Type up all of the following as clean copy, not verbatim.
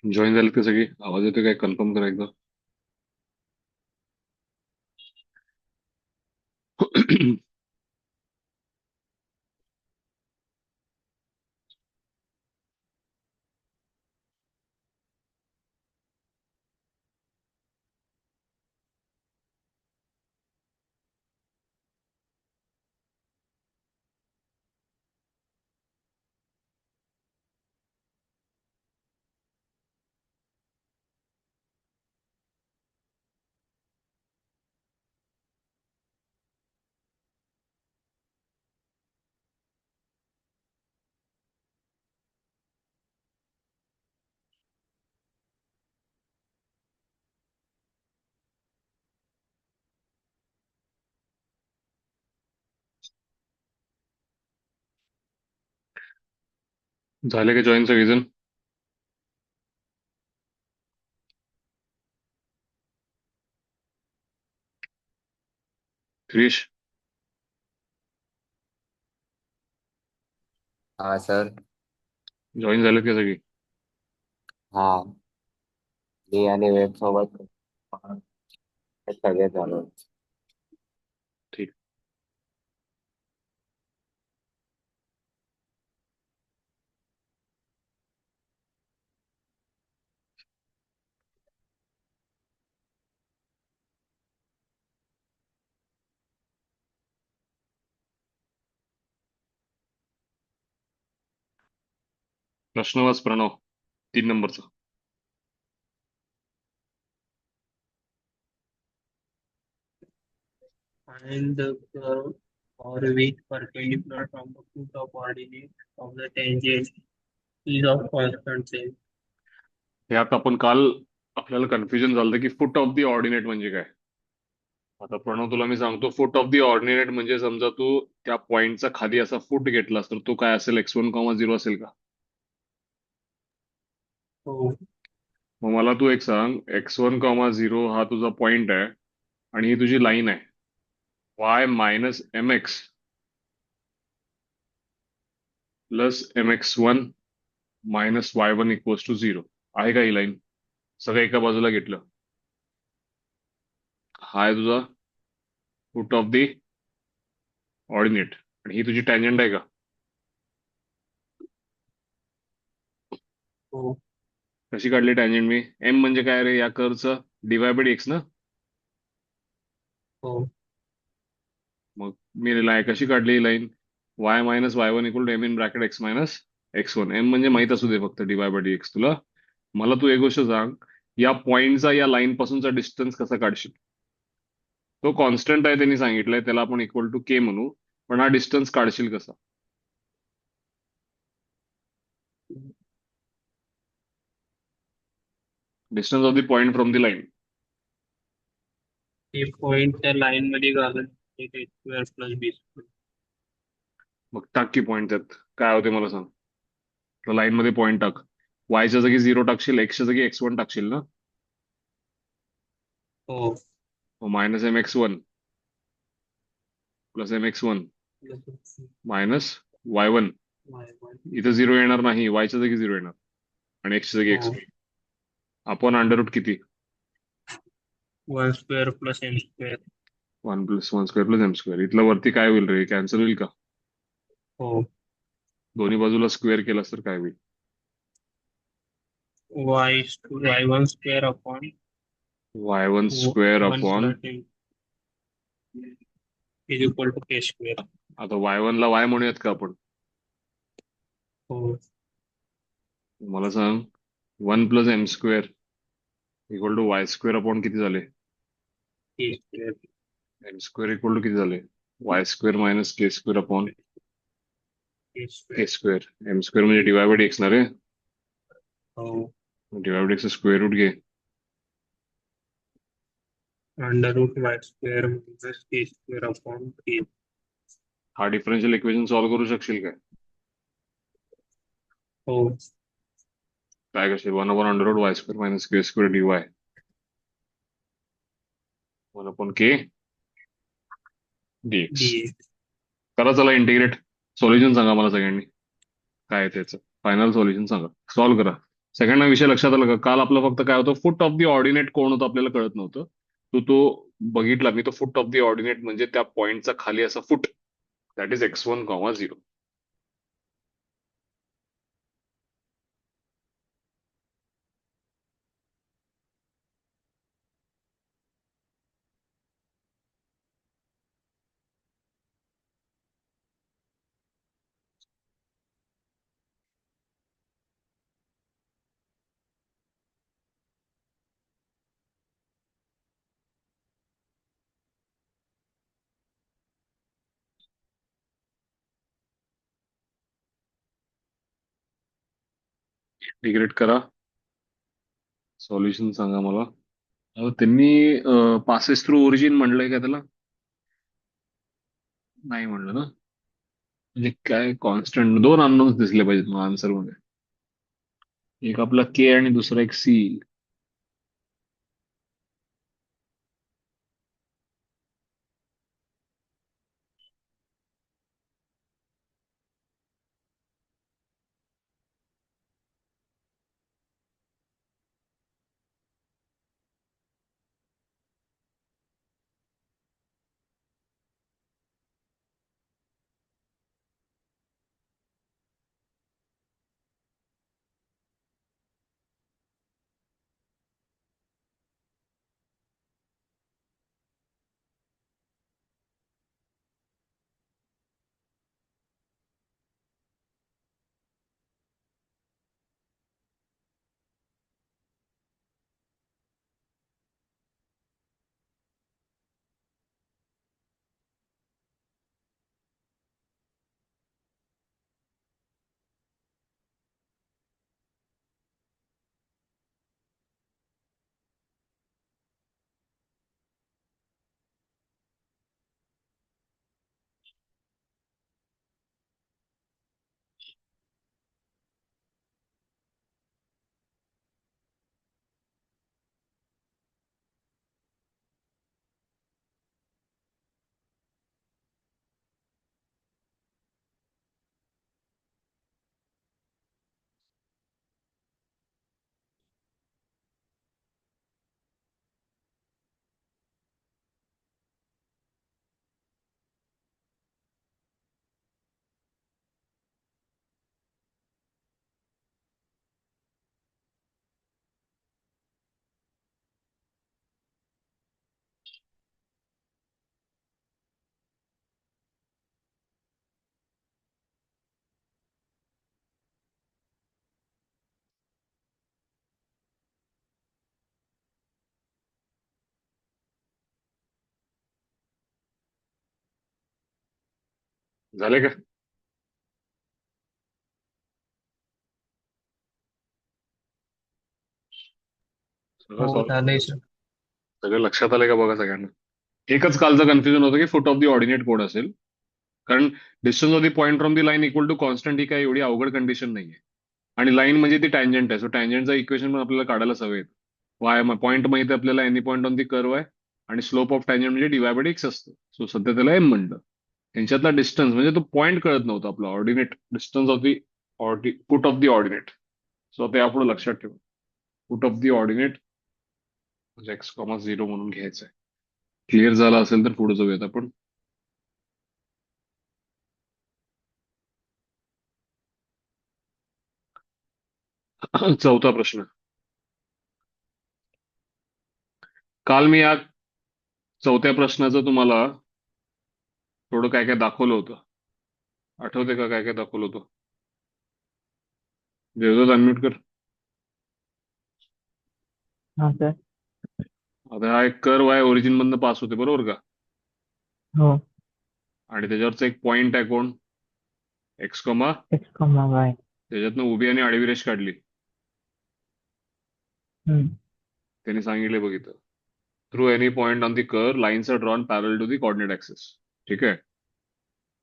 Join झालं का सगळी? आवाज येतो काय? कन्फर्म करा एकदा. झाले का जॉईन सगळेजण? क्रिश, हाँ सर। जॉईन झालं का सगळी? हाँ, मी आणि वेब सोबत हे सगळे झालो. ठीक. प्रश्न वाच प्रणव, 3 नंबरचा. Find the curve or width perpendicular from the foot of ordinate of the tangent is of constant length. हे आता आपण काल आपल्याला कन्फ्युजन झालं की फुट ऑफ द ऑर्डिनेट म्हणजे काय. आता प्रणव तुला मी सांगतो, फुट ऑफ द ऑर्डिनेट म्हणजे समजा तू त्या पॉइंटचा खाली असा फुट घेतलास तर तो काय असेल? x1,0 असेल का? हो. मग मला तू एक सांग, x1,0 हा तुझा पॉइंट आहे आणि ही तुझी लाईन आहे, y-mx plus mx1 minus y1 equals to 0. आहे का ही लाईन? सगळं एका बाजूला घेतलं. हा आहे तुझा फुट ऑफ द ऑर्डिनेट आणि ही तुझी टँजंट आहे का? हो. कशी काढली टँजंट मी? एम म्हणजे काय रे या कर्वचं? डिवाय बाय एक्स ना. हो. मग मी कशी काढली ही line? Y minus y1 equal to m in bracket x minus x1. M म्हणजे माहित असू दे फक्त डिवाय बाय एक्स तुला. मला तू एक गोष्ट सांग, या पॉइंटचा या लाईन पासूनचा डिस्टन्स कसा काढशील? तो कॉन्स्टंट आहे त्यांनी सांगितलंय, त्याला आपण इक्वल टू के म्हणू. पण हा डिस्टन्स काढशील कसा? Distance of the point from the line. हे पॉइंट त्या लाईन मध्ये घालून एक स्क्वेअर प्लस बी स्क्वेअर. मग टाक की पॉइंट त्यात. काय होते मला सांग. तर लाईन मध्ये पॉइंट टाक. वायच्या जागी 0 टाकशील, एक्सच्या जागी x1 टाकशील ना. हो. Minus mx1 plus mx1 minus y1. Y one. इथं 0 येणार नाही, वायच्या जागी 0 येणार आणि एक्सच्या जागी हो. एक्स. आपण अंडर रूट किती? One square plus M square. 1 + 1² + m². इथलं वरती काय होईल रे? कॅन्सल होईल का? हो. दोन्ही बाजूला स्क्वेअर केलास तर काय होईल? Y one square upon y1² one upon. Plus M is equal to K square. आता y1 ला y म्हणूयात का आपण? हो. मला सांग, 1 + m² equal to y² upon किती झाले? K square. m² equal to किती झाले? y² मायनस k² अपॉन के स्क्वेअर. k². m² म्हणजे डिवाय बाय एक्स ना रे. हो. Dy by x square root घे. Under root y square minus k square upon three. हा डिफरन्शियल इक्वेशन सॉल्व्ह करू शकशील काय? हो. काय करशील? 1/√y² minus k² dy. 1/k dx. D. करा चला इंटिग्रेट. सोल्युशन सांगा मला सगळ्यांनी. काय आहे त्याचं फायनल सोल्युशन सांगा. सॉल्व्ह करा. सगळ्यांना विषय लक्षात आला का? काल आपलं फक्त काय होतं, फुट ऑफ द ऑर्डिनेट कोण होतं आपल्याला कळत नव्हतं. तो बघितला मी, तो फुट ऑफ द ऑर्डिनेट म्हणजे त्या पॉईंटचा खाली असा foot, that is x1, 0. Degrade करा, सॉल्युशन सांगा मला. त्यांनी पासेस थ्रू ओरिजिन म्हणलंय का त्याला? नाही म्हणलं ना. म्हणजे काय कॉन्स्टंट, दोन अननोन्स दिसले पाहिजेत मला आन्सर मध्ये. एक आपला के आणि दुसरा एक सी. झाले का? सगळं हो, सॉल्व झालंय सर. सगळं लक्षात आलंय का बघा सगळ्यांना? एकच कालचं कन्फ्युजन होतं की foot of the ordinate code असेल. कारण distance of the point from the line equal to constant, ही काय एवढी अवघड कंडिशन नाहीये. आणि लाईन म्हणजे ती टँजंट आहे, सो टँजंटचा इक्वेशन पण आपल्याला काढायला हवं. वाय पॉईंट माहिती आहे आपल्याला, any point on the curve आहे. आणि स्लोप ऑफ टँजंट म्हणजे dy बाय dx असतं. सो सध्या त्याला एम म्हणलं. यांच्यातला डिस्टन्स म्हणजे तो पॉईंट कळत नव्हता आपला, ordinate distance of the foot of the ordinate. So आता यापुढे लक्षात ठेवा, फुट ऑफ दी ऑर्डिनेट म्हणजे x, 0 म्हणून घ्यायचं आहे. क्लिअर झाला असेल तर पुढे जाऊयात आपण. चौथा प्रश्न. काल मी या चौथ्या प्रश्नाचं तुम्हाला थोडं काय काय दाखवलं होतं. आठवते का काय काय दाखवलं होतं? देवदत्त अनम्यूट कर. हा सर. आता हा एक कर्व आहे, ओरिजिन मधनं पास होते बरोबर का? हो. आणि त्याच्यावरचा एक पॉइंट आहे कोण? x, x, y. त्याच्यातनं उभी आणि आडवी रेष काढली. हम्म. त्यांनी सांगितले बघितलं, through any point on the curve lines are drawn parallel to the coordinate axis. ठीक आहे.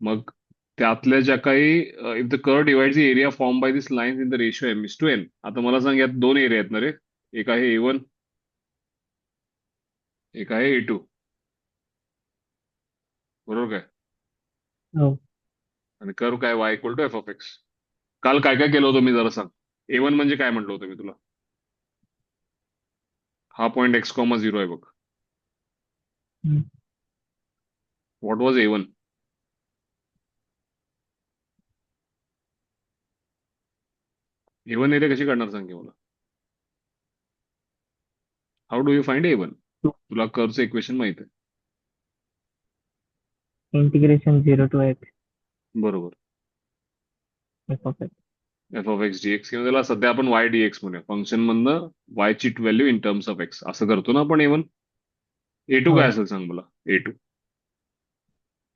मग त्यातल्या ज्या काही, if the curve divides the area form by this lines in the ratio m:n. आता मला सांग, यात दोन एरिया आहेत ना रे. एक आहे A1, एक आहे A2. बरोबर काय? हो. आणि कर्व काय y = f(x). काल काय काय केलं होतं मी जरा सांग. A1 म्हणजे काय म्हटलं होतं मी तुला? हा पॉईंट x कॉमा 0 आहे बघ. हम्म. What was A1? A1 area कशी काढणार सांग की मला. How do you find A1? तुला कर्वचं इक्वेशन माहित आहे. इंटिग्रेशन 0 to x बरोबर. f of x. F of x dx किंवा त्याला सध्या आपण y dx म्हणूया. फंक्शन मधनं y ची value in terms of x असं करतो ना आपण A1. A2 हो. काय असेल सांग मला.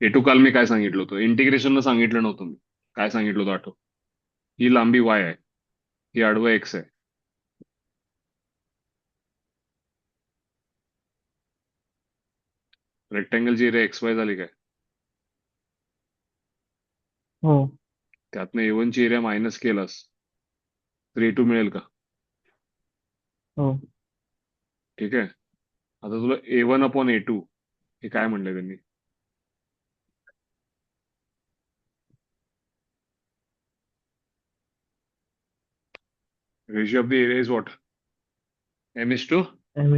A2 काल मी काय सांगितलं होतं? इंटिग्रेशन सांगितलं नव्हतं मी. काय सांगितलं होतं आठव? ही लांबी y आहे, ही आडवं x आहे. रेक्टँगलची एरिया XY झाली काय? हो. त्यातनं A1 ची एरिया मायनस केलास तर A2 मिळेल का? हो. ठीक आहे. आता तुला A1 अपॉन A2 हे काय म्हणलंय त्यांनी? Ratio of the area is what? M:2. m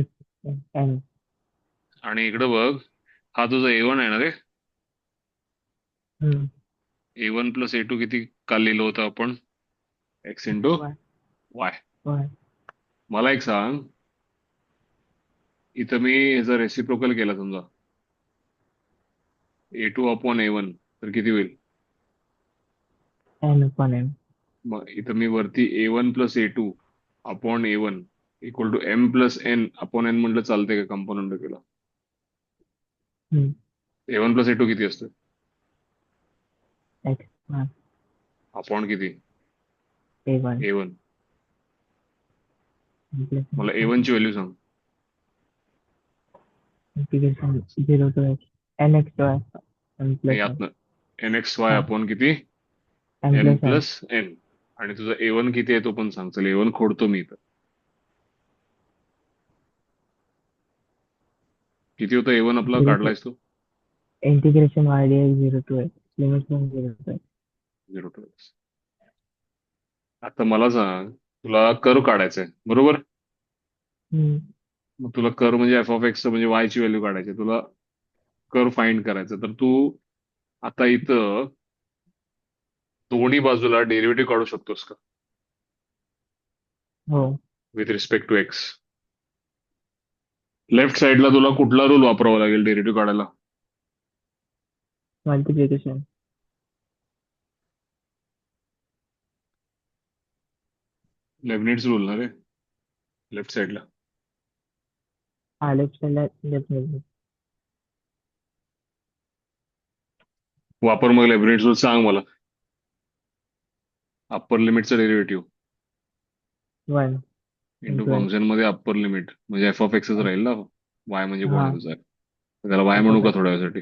n. आणि इकडं बघ, हा तुझा A1 आहे ना रे. हम्म. A1 प्लस A2 किती काल लिहिलं होतं आपण? X into y Y. y. मला एक सांग, इथं मी ह्याचा रेसिप्रोकल केला समजा A2 अपॉन A1 तर किती होईल? n upon m. मग इथं मी वरती A1 plus A2 upon A1 equal to M plus N upon N म्हटलं चालतंय का कंपोनंट केला? हम्म. A1 प्लस A2 किती असतं? x y अपॉन किती? a1 A1. मला इंटिग्रेशन A1 ची व्हॅल्यू सांग. 0 to x n x y m नाही plus n. यातनं NXY हा. अपॉन किती? m N plus n. Plus N. आणि तुझा A1 किती आहे तो पण सांग. चल A1 खोडतो मी इथं. किती होतं A1 आपला 0 to काढलायस तू? integration y dx 0 to x limit from 0 to x. 0 to X. आता मला सांग, तुला कर्व काढायचा आहे बरोबर? हम्म. मग तुला कर्व म्हणजे एफ ऑफ एक्स म्हणजे y ची व्हॅल्यू काढायची. तुला कर्व फाइंड करायचं तर तू आता इथं दोन्ही बाजूला डेरिव्हेटिव्ह काढू शकतोस का हो. With respect to X? Left साइडला तुला कुठला रूल वापरावा लागेल डेरिव्हेटिव्ह काढायला? मल्टिप्लिकेशन. लेबनिट्झ रूल ना रे, लेफ्ट साइडला. हा लेफ्ट साइडला डेफिनेटली. वापर मग लेबनिट्झ रूल. सांग मला. अप्पर लिमिटचं derivative 1 into into x. Function मध्ये अप्पर लिमिट म्हणजे एफ ऑफ एक्सच राहील ना. वाय म्हणजे कोण हा आहे तुझा? तर त्याला वाय f म्हणू of का x. थोड्या वेळासाठी?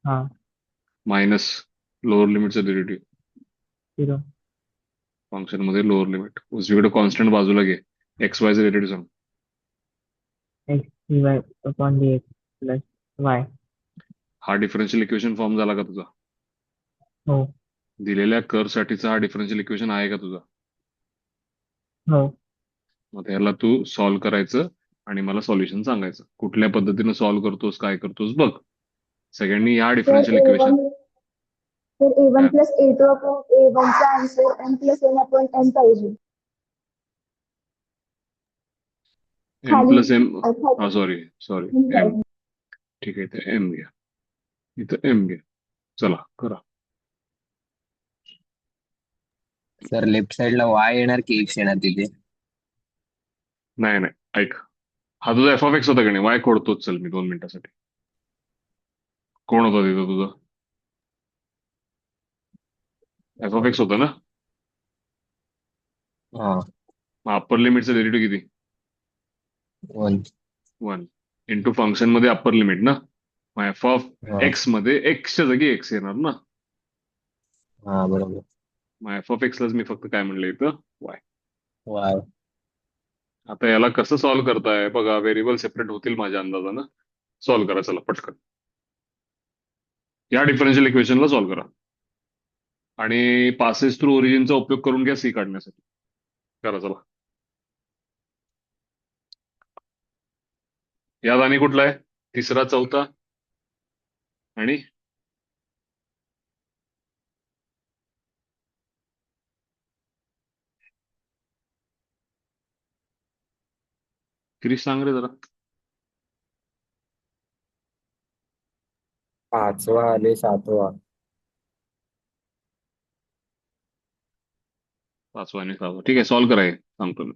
हा मायनस लोअर लिमिटचं डेरिव्हेटिव्ह 0 फंक्शन मध्ये लोअर लिमिट. उजवीकडे कॉन्स्टंट बाजूला घे. एक्स वायचं डेरिव्हेटिव्ह सांग. x dy upon dx plus y. हा डिफरन्शियल इक्वेशन फॉर्म झाला का तुझा? हो. दिलेल्या कर्व साठीचा हा डिफरन्शियल इक्वेशन आहे का तुझा? हो. मग त्याला तू सॉल्व्ह करायचं आणि मला सॉल्युशन सांगायचं. कुठल्या पद्धतीनं सॉल्व्ह करतोस, काय करतोस बघ. सगळ्यांनी या तर डिफरन्शियल इक्वेशन A1 तर A1 plus A2 upon A1 चा answer M plus N upon N पाहिजे. एम खाली प्लस एम. हा खाली सॉरी सॉरी N एम. पाहिजे. ठीक आहे, इथे एम घ्या, इथं एम घ्या. चला करा. सर लेफ्ट साइडला y येणार की x येणार तिथे? नाही नाही ऐक, हा तुझा एफ ऑफ एक्स होता का नाही? वाय खोडतोच. चल मी 2 मिनिटासाठी. कोण होता तिथं तुझा? एफ ऑफ एक्स होता ना. हा मग अप्पर लिमिटचं डेरिव्हेटिव्ह किती? 1. 1 इंटू फंक्शन मध्ये अप्पर लिमिट ना. मग एफ ऑफ हा एक्स मध्ये एक्सच्या जागी एक्स येणार ना. हा बरोबर. मग एफ ऑफ एक्सलाच मी फक्त काय म्हणलं इथं? वाय. y. आता याला कसं सॉल्व्ह करताय बघा. व्हेरिएबल सेपरेट होतील माझ्या अंदाजानं. सॉल्व्ह करा चला पटकन. या डिफरन्शियल इक्वेशनला सॉल्व्ह करा आणि पासेस थ्रू ओरिजिनचा उपयोग करून घ्या सी काढण्यासाठी. करा चला. यात आणि कुठला आहे? तिसरा, चौथा आणि क्रिश सांग रे जरा. पाचवा आणि सातवा. पाचवा आणि सहावा. ठीक आहे, सॉल्व्ह करा हे. सांगतो मी.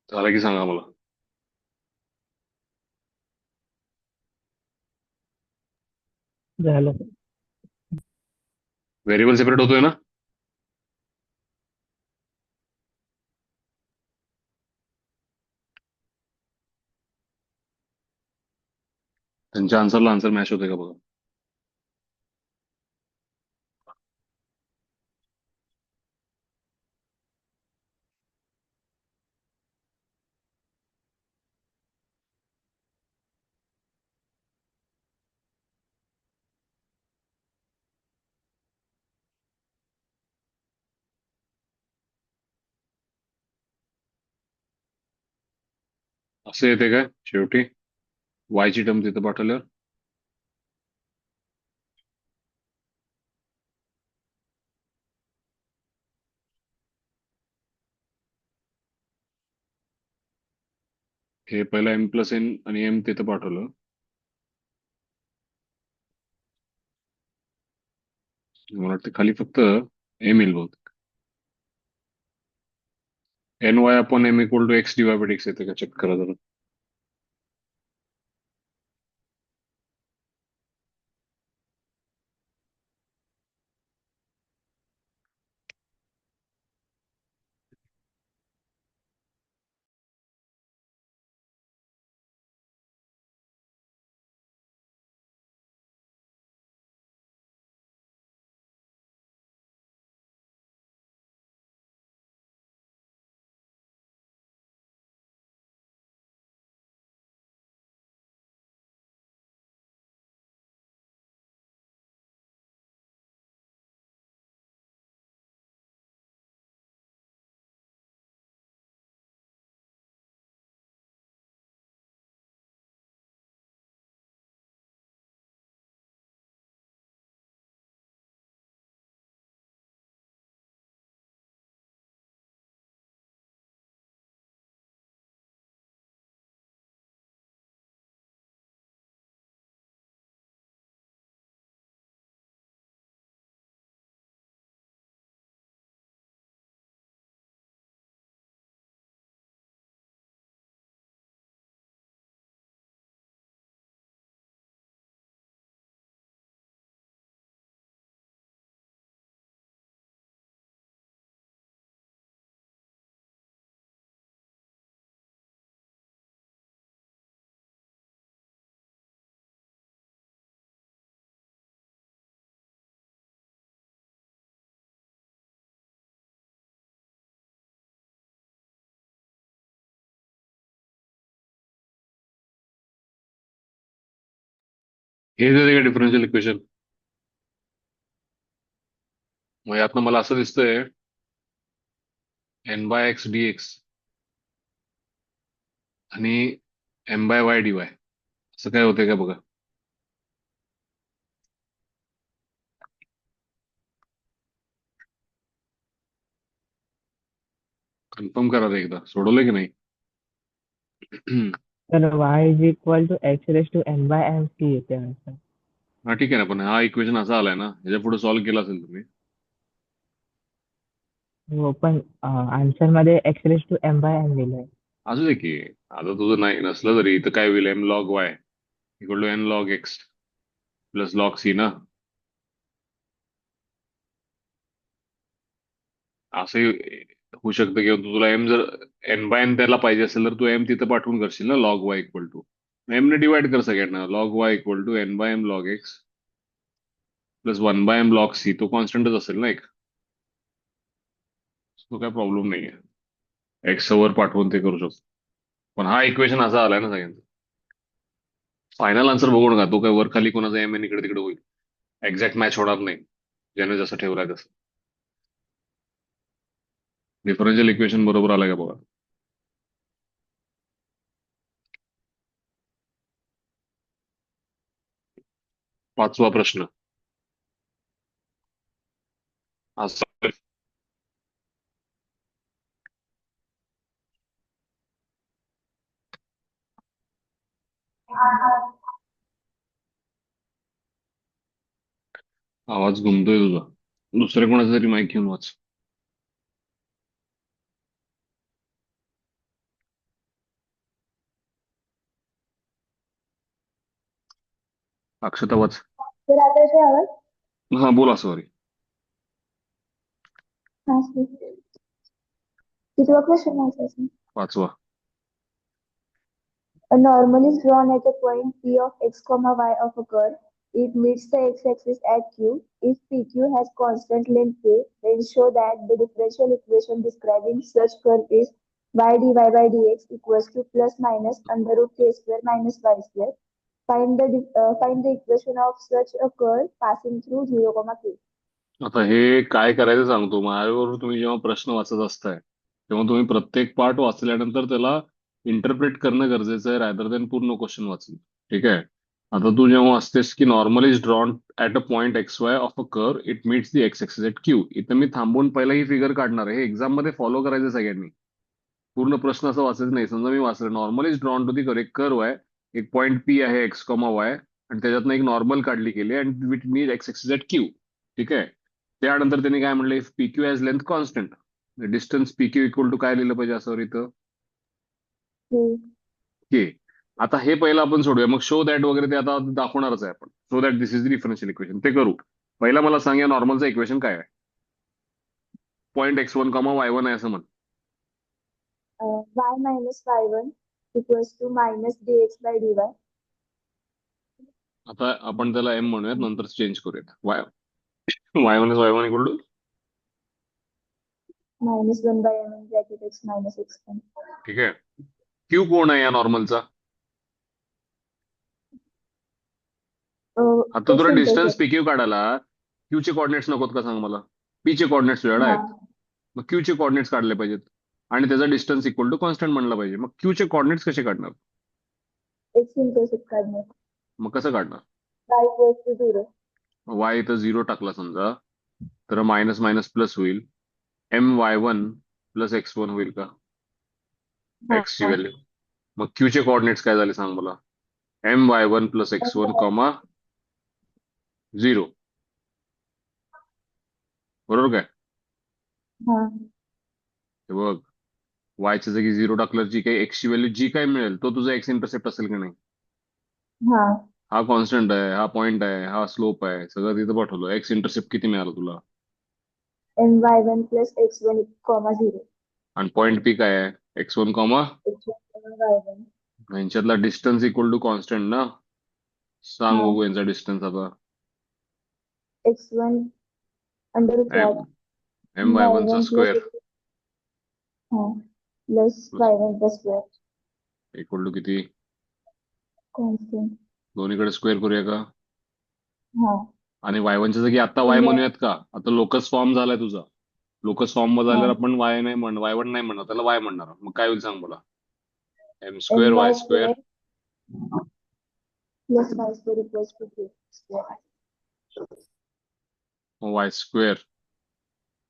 झालं की सांगा मला. झालं. व्हेरिएबल सेपरेट होतोय ना? त्यांच्या आन्सरला आन्सर मॅच होतोय का बघा. असं येते काय शेवटी? वायची टर्म तिथं पाठवल्यावर हे पहिला एम प्लस एन आणि एम तिथं पाठवलं. मला वाटतं खाली फक्त एम येईल बहुत. N Y upon M equal to X D Y by X येते का चेक करा जरा. हे जर का डिफरन्शियल इक्वेशन, मग यातनं मला असं दिसतंय n by x d x आणि m by y d y असं काय होतंय का बघा. कन्फर्म करा रे एकदा, सोडवलंय की नाही? तर y is equal to X raise to N by M C येते आन्सर. हा ठीक आहे ना, पण हा इक्वेशन असा आलाय ना, ह्याच्या पुढे सॉल्व्ह केला असेल तुम्ही. हो पण आन्सर मध्ये X raise to M by M दिलंय. असू दे की, आता तुझं नाही नसलं तरी इथं काय होईल, M log Y equal to N log X plus log C ना. असंही होऊ शकतं किंवा तुला एम जर एन बाय एन त्याला पाहिजे असेल तर तू एम तिथं पाठवून करशील ना, log Y equal to M ने डिवाइड कर सगळ्यांना, log Y equal to N by M log X plus one by M log C, तो कॉन्स्टंटच असेल ना एक, तो काय प्रॉब्लेम नाही आहे. एक्स वर पाठवून ते करू शकतो. पण हा इक्वेशन असा आलाय ना सगळ्यांचा. फायनल आन्सर बघू नका, तो काय वर खाली कोणाचा एम एन इकडे तिकडे होईल, एक्झॅक्ट मॅच होणार नाही ज्याने जसं ठेवलाय तसं. डिफरन्शियल इक्वेशन बरोबर आलाय का बघा. पाचवा प्रश्न असा, आवाज घुमतोय तुझा, दुसऱ्या कोणाचा तरी माईक घेऊन वाच. अक्षता वाच. तर आता येतोय आवाज? हा बोला, सॉरी. हा सर. कितवा क्वेश्चन आहे सर? पाचवा. A normal is drawn at a point P of x, y of a curve. It meets the x-axis at Q. If PQ has constant length k, then show that the differential equation describing such curve is y dy by dx equals to plus minus under root k square minus y square. Find the equation of such a curve passing through 0, k. आता हे काय करायचं सांगतो, माझ्याबरोबर तुम्ही जेव्हा प्रश्न वाचत असताय तेव्हा तुम्ही प्रत्येक पार्ट वाचल्यानंतर त्याला इंटरप्रेट करणं गरजेचं आहे, रादर दॅन पूर्ण क्वेश्चन वाचणं. ठीक आहे. आता तू जेव्हा असतेस की normal is drawn at a point x Y of a curve, it meats the x axis at Q, इथं मी थांबून पहिला ही फिगर काढणार आहे. हे एक्झाम मध्ये फॉलो करायचं सगळ्यांनी, पूर्ण प्रश्न असं वाचायचं नाही. समजा मी वाचलं normal is drawn to the correct curve आहे, एक पॉईंट पी आहे एक्स कॉमा वाय, आणि त्याच्यातनं एक नॉर्मल काढली गेली आणि विथ मी एक्स एक्सिस एट क्यू. ठीक आहे. त्यानंतर त्यांनी काय म्हणलं, if P Q has length constant, distance P Q equal to काय लिहिलं पाहिजे असं इथं, के. आता हे पहिलं आपण सोडूया, मग शो दॅट वगैरे ते आता दाखवणारच आहे आपण. Show that this is the differential equation ते करू. पहिला मला सांग या नॉर्मलचं इक्वेशन काय आहे. Point x one comma y one आहे असं म्हण. Y minus y1 equals to minus dx by dy. आता आपण त्याला एम म्हणूयात, नंतर चेंज करूयात. Y Y one is Y one equal to, Minus 1 by m in bracket x minus x1. ठीक आहे. क्यू कोण आहे या नॉर्मलचा? आता तुला X distance intercept. P Q काढायला क्यू चे कॉर्डिनेट्स नकोत का सांग मला? पी चे कॉर्डिनेट्स तुझ्याकडे हा. आहेत, मग क्यू चे कॉर्डिनेट्स काढले पाहिजेत आणि त्याचा डिस्टन्स इक्वल टू कॉन्स्टंट म्हणला पाहिजे. मग क्यू चे कॉर्डिनेट्स कसे काढणार? X intercept काढणार. मग कसं काढणार? Y equals to 0. वाय इथं झिरो टाकला समजा, तर मायनस मायनस प्लस होईल. M Y one plus X one होईल का, हा. एक्स ची व्हॅल्यू. मग क्यू चे कॉर्डिनेट्स काय झाले सांग मला? M Y one plus X one comma zero, बरोबर काय? हा. हे बघ, वायच्या जागी झिरो टाकलं, जी काही एक्स ची व्हॅल्यू जी काय मिळेल तो तुझा एक्स इंटरसेप्ट असेल की नाही. हा. हा कॉन्स्टंट आहे, हा पॉइंट आहे, हा स्लोप आहे, सगळं तिथं पाठवलं. एक्स इंटरसेप्ट किती मिळालं तुला? my1 plus x1 comma 0. आणि पॉइंट पी काय आहे? X one comma, x1 comma y1. यांच्यातला डिस्टन्स इक्वल टू कॉन्स्टंट ना. सांग हा. बघू यांचा डिस्टन्स आता. x1 under M what? M Y one चा y1 plus स्क्वेअर हा plus y1 plus square equal to किती? constant. दोन्हीकडे स्क्वेअर करूया का? हा आणि y1च्या जागी आता y म्हणजे म्हणूयात का? आता लोकस फॉर्म झालाय तुझा. लोकस फॉर्म मध्ये हा झाल्यावर आपण y नाही म्हण y1 नाही म्हणणार, त्याला y म्हणणार. मग काय होईल सांग मला? M m square by Y square square plus y square equals to k square. Y square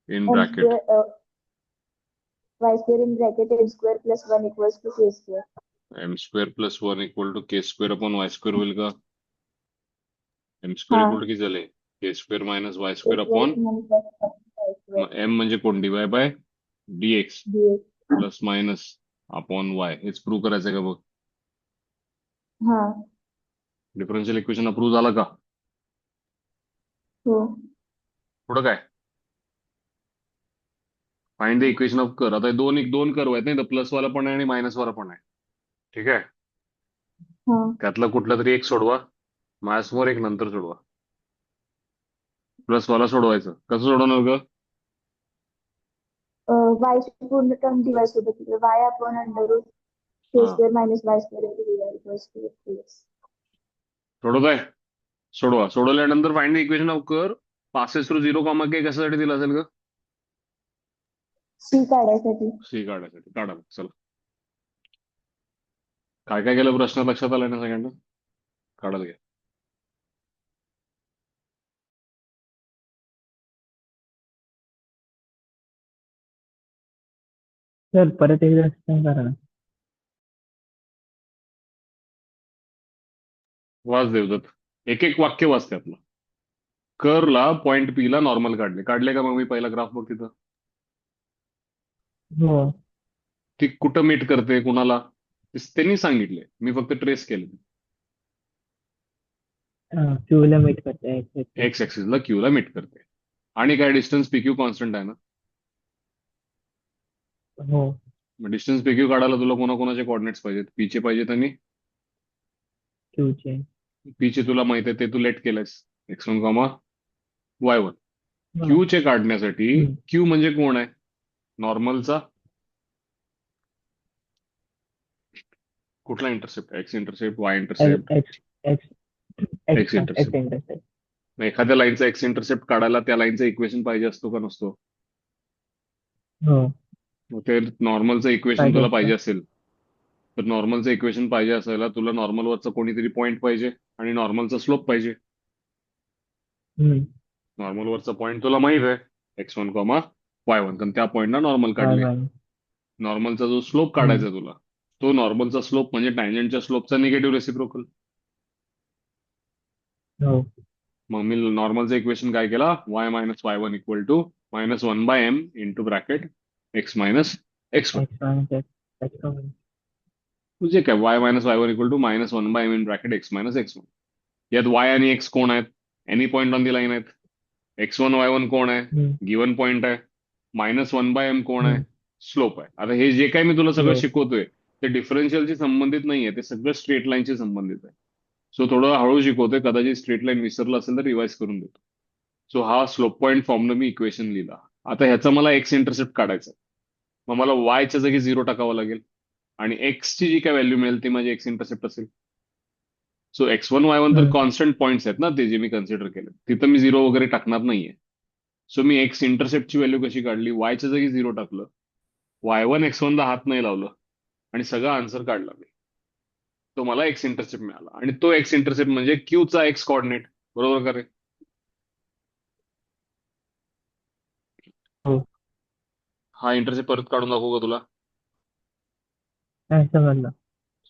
in m bracket square y square in bracket m square plus 1 equals to k square. M square plus one equal to K square upon Y square होईल का? M square हाँ equal to किती झाले? K square minus Y एक square वर्ष upon मैंने y square M म्हणजे कोण? D Y by D X dx. Plus minus upon Y. हेच प्रूव्ह करायचं का बघ. हाँ डिफरन्शियल इक्वेशन अप्रूव्ह झाला का? हो पुढं काय? फाइंड द इक्वेशन ऑफ कर. आता हे दोन कर्व आहेत नाही, तर प्लस वाला पण आहे आणि मायनस वाला पण आहे. ठीक आहे. हाँ त्यातला कुठला तरी एक सोडवा. माझ्यासमोर एक नंतर सोडवा. प्लस वाला सोडवायचं. कसं सोडवणार ग? y ची पूर्ण टर्म डिवाइड सोबत y upon under root k हा square minus y square into dy equals to 3x. सोडवताय? सोडवा. सोडवल्यानंतर फाइंड द इक्वेशन ऑफ कर. Passes through zero comma K कशासाठी दिला असेल ग? c काढायसाठी. सी काढायसाठी. काढा मग. चला. काय काय केलं प्रश्न लक्षात आलाय ना सगळ्यांना? काढायला घ्या. सर परत एकदा एक्सप्लेन करा ना. वाच देवदत्त. एक एक वाक्य वाचते आपलं. कर्ला पॉइंट पी ला नॉर्मल काढले. काढले का? मग मी पहिला ग्राफ बघ तिथं. हो ती कुठं मीट करते कुणाला? त्यांनी सांगितले, मी फक्त ट्रेस केले. क्यू ला मीट करते एक्स ऍक्सिसला क्यू ला मीट करते. आणि काय डिस्टन्स पी क्यू कॉन्स्टंट आहे ना. हो मग डिस्टन्स पी क्यू काढायला तुला कोणाकोणाचे कॉर्डिनेट्स पाहिजेत? पीचे पाहिजेत आणि क्यू चे. पीचे तुला माहित आहे, ते तू लेट केलंयस. x1 comma y1. हो क्यू चे काढण्यासाठी हम्म. क्यू म्हणजे कोण आहे? नॉर्मलचा कुठला intercept? X intercept, Y intercept, x x x x x intercept. Intercept. मग एखाद्या लाईनचा एक्स इंटरसेप्ट काढायला त्या लाईनचं इक्वेशन पाहिजे असतो का नसतो? हो मग ते नॉर्मलचं इक्वेशन पाहिजे तुला असतं. पाहिजे असेल, तर नॉर्मलचं इक्वेशन पाहिजे असायला तुला नॉर्मलवरचा कोणीतरी पॉईंट पाहिजे आणि नॉर्मलचा स्लोप पाहिजे. हम्म. नॉर्मलवरचा पॉईंट तुला माहित आहे, x1 कॉमा y1, तर त्या पॉईंटला नॉर्मल बाय काढले. बाय. नॉर्मलचा जो स्लोप हम्म. काढायचा तुला, तो नॉर्मलचा स्लोप म्हणजे टँजंटच्या स्लोपचा निगेटिव्ह रेसिप्रोकल. हो मग मी नॉर्मलचं इक्वेशन काय केला? y minus y1 equal to minus one by M into bracket x minus x1. X minus X X. म्हणजे काय? y minus y1 equal to minus one by M in bracket x minus x1. यात y आणि x कोण आहेत? Any point on the line आहेत. x1 y1 कोण आहे? हम्म. गिवन पॉईंट आहे. मायनस वन बाय एम कोण आहे? हम्म. स्लोप आहे. आता हे जे काही मी तुला सगळं लो. शिकवतोय ते डिफरन्शियलशी संबंधित नाहीये, ते सगळं स्ट्रेट लाईनशी संबंधित आहे. सो थोडं हळू शिकवतोय, कदाचित स्ट्रेट लाईन विसरलं असेल तर रिवाइज करून देतो. सो हा स्लोप पॉईंट फॉर्मनं मी इक्वेशन लिहिला. आता ह्याचा मला एक्स इंटरसेप्ट काढायचा आहे. मग मला वायच्या जागी 0 टाकावं लागेल आणि एक्स ची जी काय व्हॅल्यू मिळेल ती माझी एक्स इंटरसेप्ट असेल. सो x1 y1 तर हम्म. कॉन्स्टंट पॉईंट्स आहेत ना, ते जे मी कन्सिडर केले, तिथं मी 0 वगैरे टाकणार नाहीये. सो मी एक्स इंटरसेप्टची व्हॅल्यू कशी काढली? वायच्या जागी 0 टाकलं, y1 x1 ला हात नाही लावलं आणि सगळं आन्सर काढला मी. तो मला एक्स इंटरसेप्ट मिळाला आणि तो एक्स इंटरसेप्ट म्हणजे क्यूचा एक्स कॉर्डिनेट. बरोबर का रे? हो हा इंटरसेप्ट परत काढून दाखवू का तुला? नाही समजलं.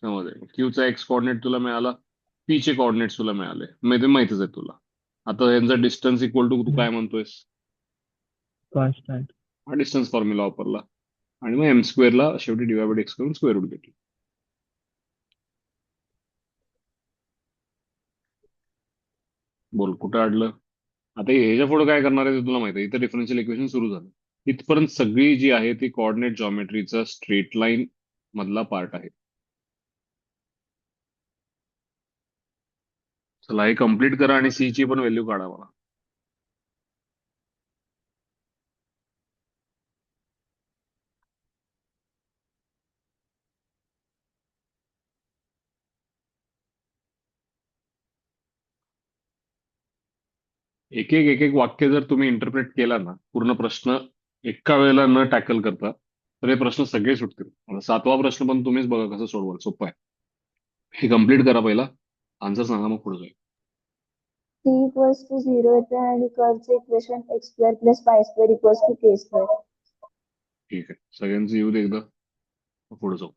समजलं. क्यूचा एक्स कॉर्डिनेट तुला मिळाला, पी चे कॉर्डिनेट्स तुला मिळाले, म्हणजे ते माहितच आहे तुला. आता यांचा डिस्टन्स इक्वल टू तू काय म्हणतोयस? कॉन्स्टंट. हा डिस्टन्स फॉर्म्युला वापरला आणि मग एम स्क्वेअरला शेवटी डिवाइड बाय एक्स करून स्क्वेअर रूट घेतली. बोल कुठं अडलं? आता ह्याच्या पुढे काय करणार आहे ते तुला माहिती आहे. इथं डिफरन्शियल इक्वेशन सुरू झालं. इथपर्यंत सगळी जी आहे ती कॉर्डिनेट जॉमेट्रीचा स्ट्रेट लाईन मधला पार्ट आहे. चला हे कम्प्लीट करा आणि सी ची पण व्हॅल्यू काढा मला. एक एक वाक्य जर तुम्ही इंटरप्रेट केला ना, पूर्ण प्रश्न एका वेळेला न टॅकल करता, तर हे प्रश्न सगळे सुटतील. आता 7वा प्रश्न पण तुम्हीच बघा कसं सोडवाल. सोपं आहे. हे कम्प्लीट करा पहिला, आन्सर सांगा, मग पुढे जाईल. C equals to 0 येतं आणि कर्वचं equation x square plus y square equals to k square. ठीक आहे, सगळ्यांचं येऊ दे एकदा, मग पुढे जाऊ.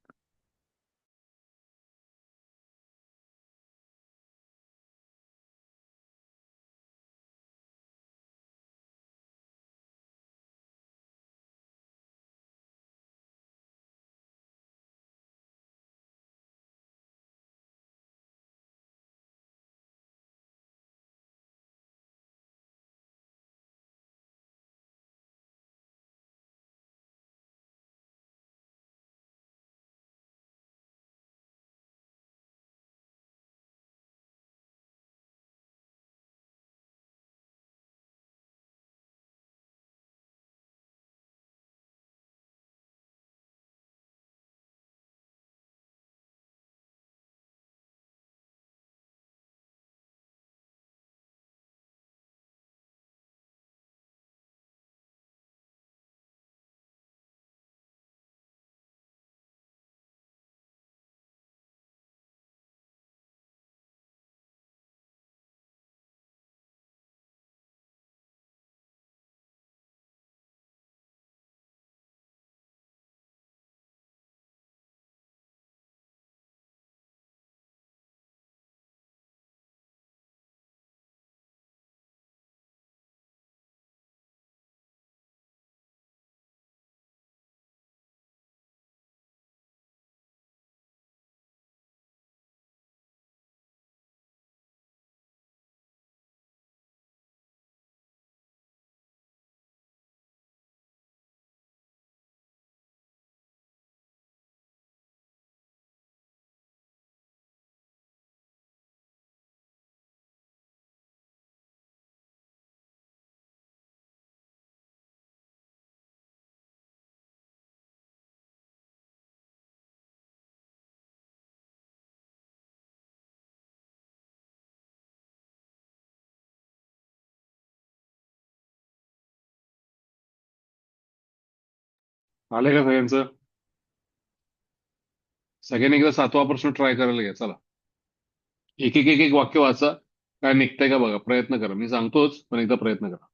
आले का सगळ्यांचं? सगळ्यांनी एकदा 7वा प्रश्न ट्राय करायला घ्या. चला, एक एक वाक्य वाचा, काय निघतंय का बघा, प्रयत्न करा. मी सांगतोच, पण एकदा प्रयत्न करा.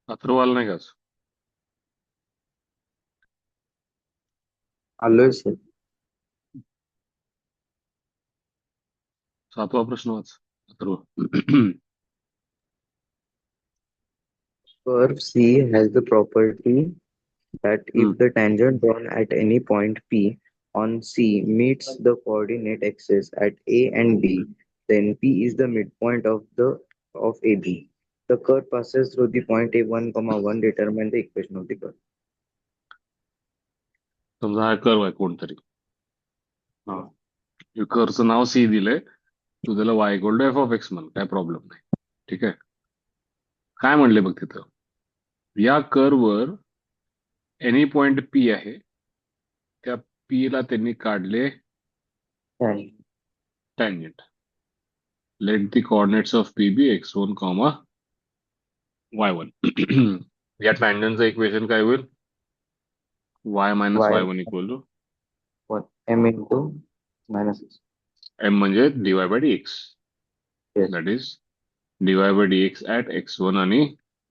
अथर्वाल नाही का? आलोय सर. 7वा प्रश्न वाच, Atharva. Curve C has the property that हम्म. if the tangent drawn at any point P on C meets the coordinate axes at A and B, then P is the midpoint of AB. The curve passes through the point A1, 1, determine the equation of the curve. समजा हा curve आहे कोणतरी. हा, कर्वचं नाव C दिलंय, तू त्याला Y equal to F of X म्हण, काय प्रॉब्लेम नाही. ठीक आहे. काय म्हणले बघ तिथं, या कर्ववर एनी पॉइंट पी आहे, त्या पी ला त्यांनी काढले Tangent. Tangent. Let the coordinates of P be x1, y1. या टँजंटचं इक्वेशन काय होईल? y minus Y y1 equal to what m into minus x. m म्हणजे dy by dx. Yes. That is dy by dx at x1 आणि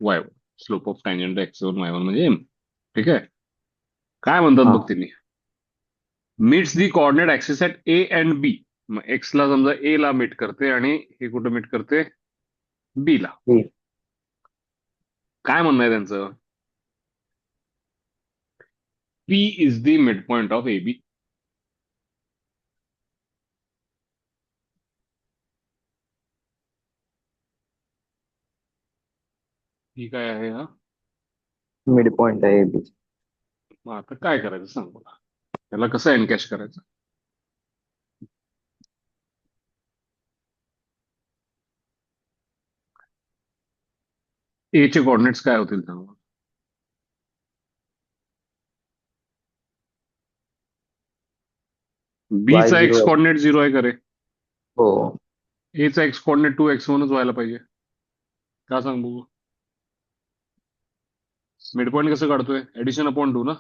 y1. Slope of tangent x1 y1 म्हणजे m. ठीक आहे. काय म्हणतात हा. बघ त्यांनी, meets the coordinate axis at a and b. मग एक्स ला समजा ए ला मीट करते आणि हे कुठं मीट करते? बी ला. B. काय म्हणणं आहे त्यांचं? P is the midpoint of a b. ही काय आहे हा? Midpoint आहे AB. मग आता काय करायचं सांग मला, त्याला कसं एनकॅश करायचं? ए चे कोऑर्डिनेट्स काय होतील सांग मला? बी चा एक्स Y0. कोऑर्डिनेट 0 आहे का रे? हो. ए चा एक्स कोऑर्डिनेट 2x1 व्हायला पाहिजे. का सांग बघू? मिड पॉईंट कसं काढतोय? एडिशन अपॉन 2 ना.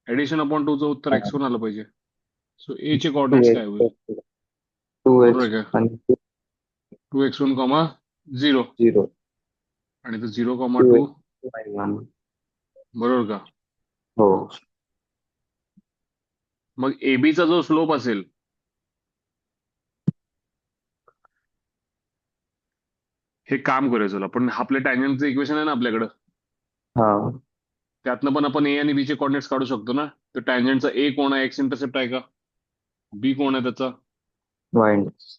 एडिशन अपॉन 2 चं उत्तर x1 आलं पाहिजे. सो ए चे कोऑर्डिनेट्स काय होईल? 2x बरोबर आहे का? आणि 2x1, 0 0. आणि 0, 2 2x y1. बरोबर का? हो. मग AB चा जो स्लोप असेल, हे काम करूया चला, पण आपले टँजंटचं इक्वेशन आहे ना आपल्याकडं, हा. त्यातनं पण आपण ए आणि बी चे कोऑर्डिनेट्स काढू शकतो ना. तर टँजंटचा ए कोण आहे? एक्स इंटरसेप्ट आहे का? बी कोण आहे त्याचा? Y index.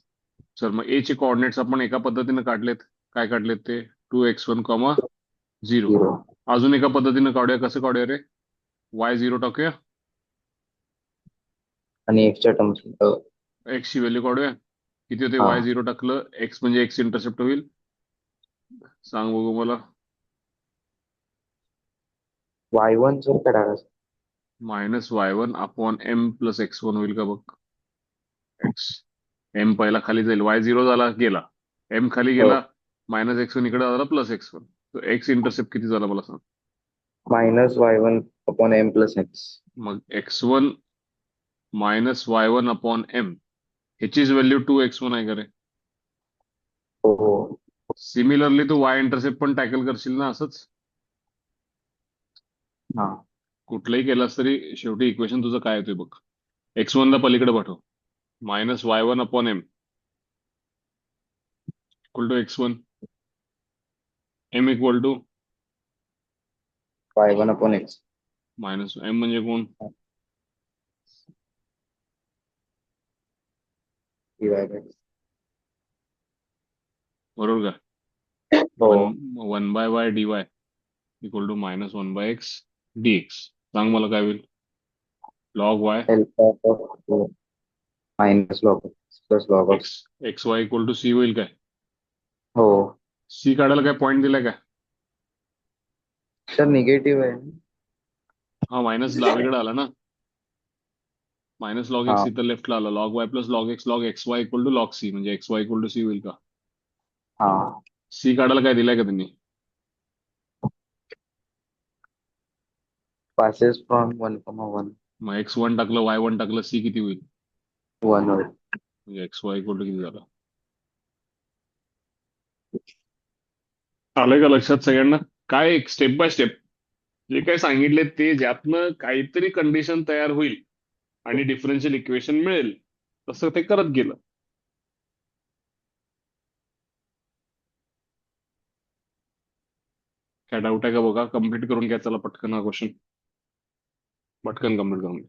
सर मग ए चे कोऑर्डिनेट्स आपण एका पद्धतीने काढलेत. काय काढलेत ते? 2x1, 0. 0. अजून एका पद्धतीने काढूया. कसं काढूया रे? y0 टाकूया, आणि x च्या टर्म्स एक्स ची व्हॅल्यू काढूया. किती होते? हा. y0 टाकलं, एक्स म्हणजे एक्स इंटरसेप्ट होईल. सांग बघू मला. y1 जर काढायचं minus y1 upon m plus x1 होईल का बघ. एक्स एम पहिला खाली जाईल, y0 झाला गेला, m खाली हो. गेला, मायनस x1 इकडे झाला प्लस x1. तर एक्स इंटरसेप्ट किती झाला मला सांग. minus y1 upon m plus x. मग x1 मायनस y1 अपॉन m ह्याचीच व्हॅल्यू 2x1 आहे का रे? हो. सिमिलरली तू y इंटरसेप्ट पण टॅकल करशील ना असंच. हा. कुठलंही केलास तरी शेवटी इक्वेशन तुझं काय येतोय बघ. x1 ला पलीकडे पाठव, minus y1 upon m equal to x1, m equal to y1 upon x. Minus m म्हणजे कोण? dy by x. बरोबर का? हो. 1/y dy equal to minus 1/x dx. सांग मला काय होईल? लॉग y L of minus log x plus log of. X Y equal to C होईल काय? हो. सी काढायला काय पॉईंट दिलाय काय? तर निगेटिव्ह आहे. हा मायनस डावीकडे आला ना. मायनस लॉग हा. एक्स इथं लेफ्टला आला. Log y plus log x Y equal to log c म्हणजे x Y equal to C होईल का? हा. सी काढायला काय दिलाय का त्यांनी? passes from 1,1. मग x1 टाकलं, y1 टाकलं, सी किती होईल? 1 होईल. म्हणजे एक्स वाय इक्वल टू किती झालं? आलंय का लक्षात सगळ्यांना? काय स्टेप बाय स्टेप जे काय सांगितले ते, ज्यातनं काहीतरी कंडिशन तयार होईल आणि डिफरन्शियल इक्वेशन मिळेल, तसं ते करत गेलं. काय डाऊट आहे का बघा? कम्प्लीट करून घ्या चला पटकन हा क्वेश्चन, पटकन कम्प्लीट करून घ्या.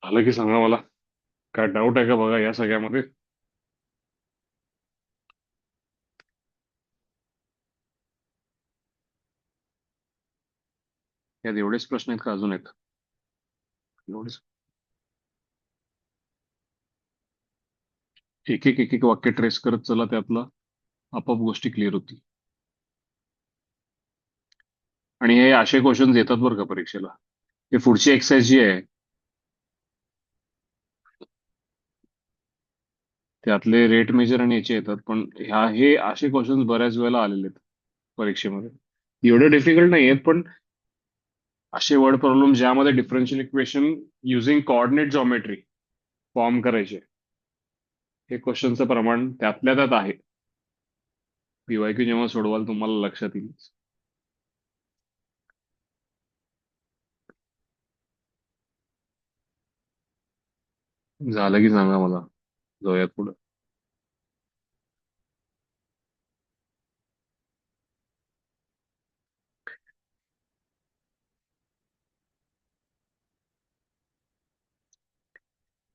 आलं की सांगा मला. काय डाऊट आहे का बघा या सगळ्यामध्ये? यात एवढेच प्रश्न आहेत का अजून आहेत? एवढेच. एक एक वाक्य ट्रेस करत चला, ते आपलं आपोआप गोष्टी क्लिअर होती. आणि हे असे क्वेश्चन येतात बरं का परीक्षेला. हे पुढची एक्सरसाइज जी आहे त्यातले रेट मेजर आणि याचे येतात, पण हे असे क्वेश्चन बऱ्याच वेळेला आलेले आहेत परीक्षेमध्ये. एवढे डिफिकल्ट नाही आहेत, पण असे वर्ड प्रॉब्लेम ज्यामध्ये differential equation using coordinate geometry form करायचे, हे क्वेश्चनचं प्रमाण त्यातल्या त्यात आहे. पीवायक्यू जेव्हा सोडवाल तुम्हाला लक्षात येईल. झालं की सांगा मला, जाऊयात पुढे.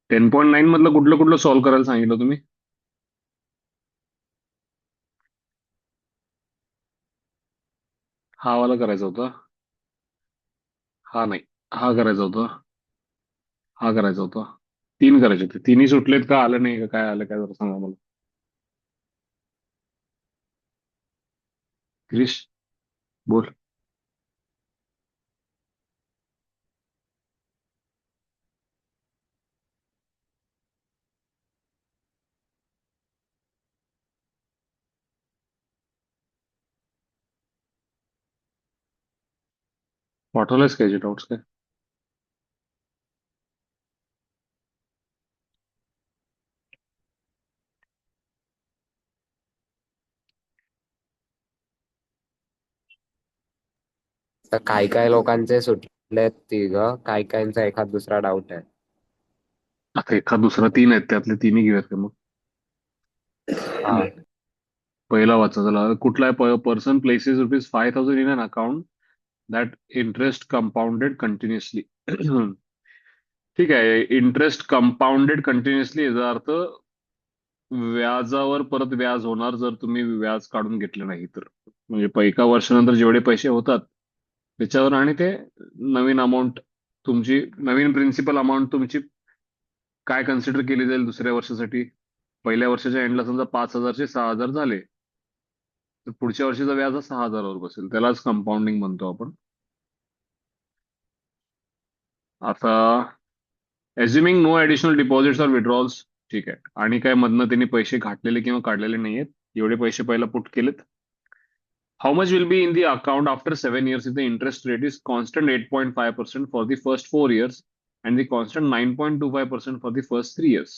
10.9 मधलं कुठलं कुठलं सॉल्व्ह करायला सांगितलं तुम्ही? हा वाला करायचा होता. हा नाही, हा करायचा होता. हा करायचा होता. 3 करायचे होते. तिन्ही सुटलेत का, आलं नाही का, काय आलं काय, जरा सांगा मला. क्रिश, बोल. पाठवलंयस काय डाऊट्स काय? तर काही काही लोकांचे सुटलेत तिघ, काही काहींचा एखाद दुसरा डाऊट आहे. आता एखाद दुसरा 3 आहेत, त्यातले तिन्ही घेऊयात का मग? हा. पहिला वाचा चला. कुठला आहे? Person places ₹5,000 in an account that interest compounded continuously. ठीक आहे. इंटरेस्ट कंपाऊंडेड कंटिन्युअसली याचा अर्थ व्याजावर परत व्याज होणार जर तुम्ही व्याज काढून घेतलं नाही तर. म्हणजे एका वर्षानंतर जेवढे पैसे होतात त्याच्यावर, आणि ते नवीन अमाऊंट तुमची, नवीन प्रिन्सिपल अमाऊंट तुमची काय कन्सिडर केली जाईल दुसऱ्या वर्षासाठी. पहिल्या वर्षाच्या एंडला समजा 5,000चे 6,000 झाले, तर पुढच्या वर्षीचा व्याज हा 6,000वर बसेल. त्यालाच कंपाऊंडिंग म्हणतो आपण. आता assuming no additional deposits or withdrawals. ठीक आहे. आणि काय मधनं त्यांनी पैसे घातलेले किंवा काढलेले नाहीयेत, एवढे पैसे पहिला पुट केलेत. How much will be in the account after 7 years if the interest rate is constant 8.5% for the first 4 years and the constant 9.25% for the first 3 years?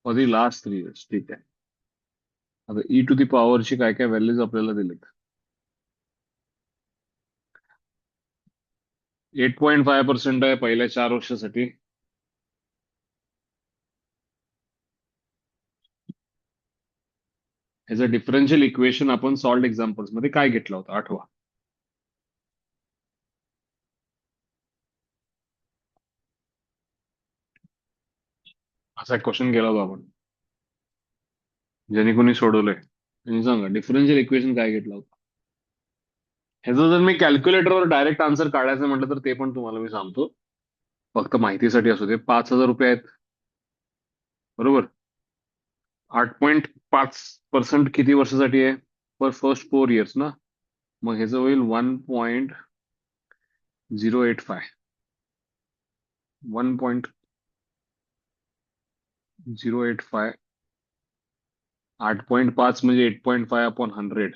For the last 3 years. ठीक आहे. आता E to the पॉवरची काय काय values आपल्याला दिलेत. 8.5% आहे पहिल्या 4 वर्षासाठी. ह्याचं डिफरन्शियल इक्वेशन आपण सॉल्ड एक्झाम्पल्स मध्ये काय घेतलं होतं आठवा. असा क्वेश्चन केला होता आपण, ज्याने कोणी सोडवलंय त्यांनी सांगा डिफरन्शियल इक्वेशन काय घेतलं होतं. ह्याचं जर मी कॅल्क्युलेटरवर डायरेक्ट आन्सर काढायचं म्हटलं तर ते पण तुम्हाला मी सांगतो, फक्त माहितीसाठी असू दे. 5,000 रुपये आहेत, बरोबर. 8.5% किती वर्षासाठी आहे? पर फर्स्ट 4 इयर्स ना. मग ह्याचं होईल 1.085. 1.085. 8.5 म्हणजे 8.5/100.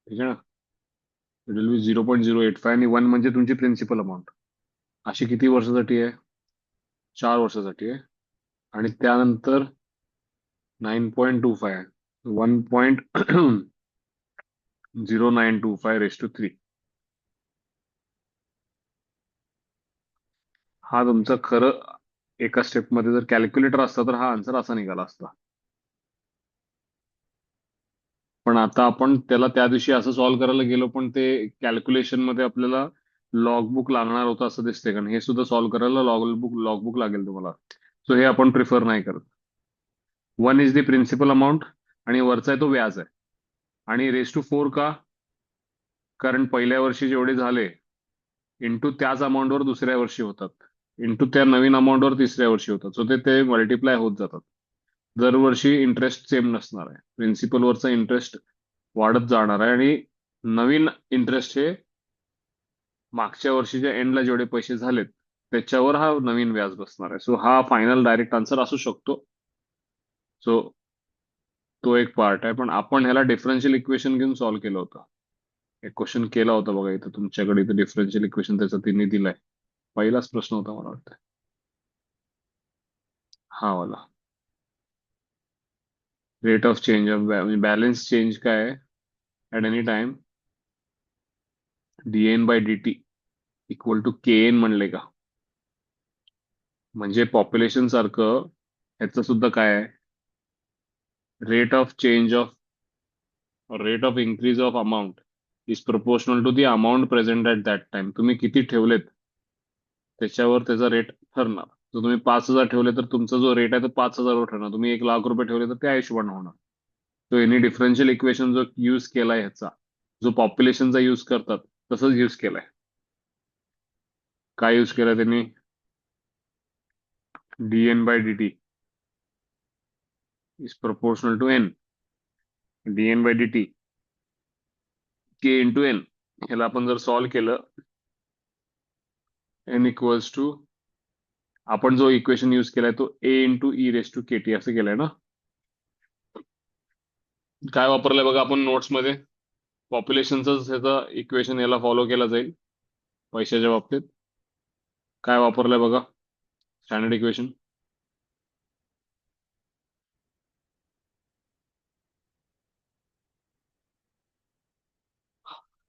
ठीक आहे ना. इट विल बी 0.085 आणि 1 म्हणजे तुमची प्रिन्सिपल अमाऊंट. अशी किती वर्षासाठी आहे? 4 वर्षासाठी आहे. आणि त्यानंतर 9.25, 1.0925/3. हा तुमचा खरं एका स्टेपमध्ये जर कॅल्क्युलेटर असता तर हा आन्सर असा निघाला असता. पण आता आपण त्याला त्या दिवशी असं सॉल्व्ह करायला गेलो, पण ते कॅल्क्युलेशन मध्ये आपल्याला लॉगबुक लागणार होतं असं दिसतंय. कारण हे सुद्धा सॉल्व्ह करायला लॉगबुक लागेल तुम्हाला. सो हे आपण प्रिफर नाही करत. 1 इज द प्रिन्सिपल अमाऊंट आणि वरचा आहे तो व्याज आहे. आणि रेस टू 4 का? कारण पहिल्या वर्षी जेवढे झाले इंटू त्याच अमाऊंटवर दुसऱ्या वर्षी होतात, इंटू त्या नवीन अमाऊंटवर तिसऱ्या वर्षी होतात. सो ते ते मल्टिप्लाय होत जातात. दरवर्षी इंटरेस्ट सेम नसणार आहे. प्रिन्सिपलवरचा इंटरेस्ट वाढत जाणार आहे आणि नवीन इंटरेस्ट हे मागच्या वर्षीच्या एंडला जेवढे पैसे झालेत त्याच्यावर हा नवीन व्याज बसणार आहे. सो हा फायनल डायरेक्ट आन्सर असू शकतो. सो तो एक पार्ट आहे. पण आपण ह्याला डिफरन्शियल इक्वेशन घेऊन सॉल्व्ह केलं होतं. एक क्वेश्चन केला होता बघा इथं तुमच्याकडे, इथं डिफरन्शियल इक्वेशन त्याचा तिने दिलाय. पहिलाच प्रश्न होता मला वाटतं, हा वाला. Rate of change of balance change काय आहे at any time, dn bye dt equal to kn म्हणले का? म्हणजे पॉप्युलेशन सारखं ह्याचं सुद्धा काय आहे, rate of change of rate of increase of amount is proportional to the amount present at that time. तुम्ही किती ठेवलेत त्याच्यावर त्याचा रेट ठरणार. जर तुम्ही 5,000 ठेवले तर तुमचा जो रेट आहे तो 5,000 वर ठरणार. तुम्ही 1,00,000 रुपये ठेवले तर त्या हिशोबाने होणार. तो यांनी डिफरन्शियल इक्वेशन जो यूज केलाय ह्याचा, जो पॉप्युलेशनचा यूज करतात तसंच यूज केलाय. काय यूज केलाय त्यांनी, dn bye dt is proportional to n, dn bye dt k into n. ह्याला आपण जर सॉल्व्ह केलं, n इक्वल्स टू, आपण जो इक्वेशन यूज केलाय तो a into e raise to k t असं केलंय ना. काय वापरलंय बघा आपण नोट्स मध्ये, पॉप्युलेशनच ह्याचा इक्वेशन याला फॉलो केला जाईल पैशाच्या बाबतीत. काय वापरलंय बघा स्टँडर्ड इक्वेशन,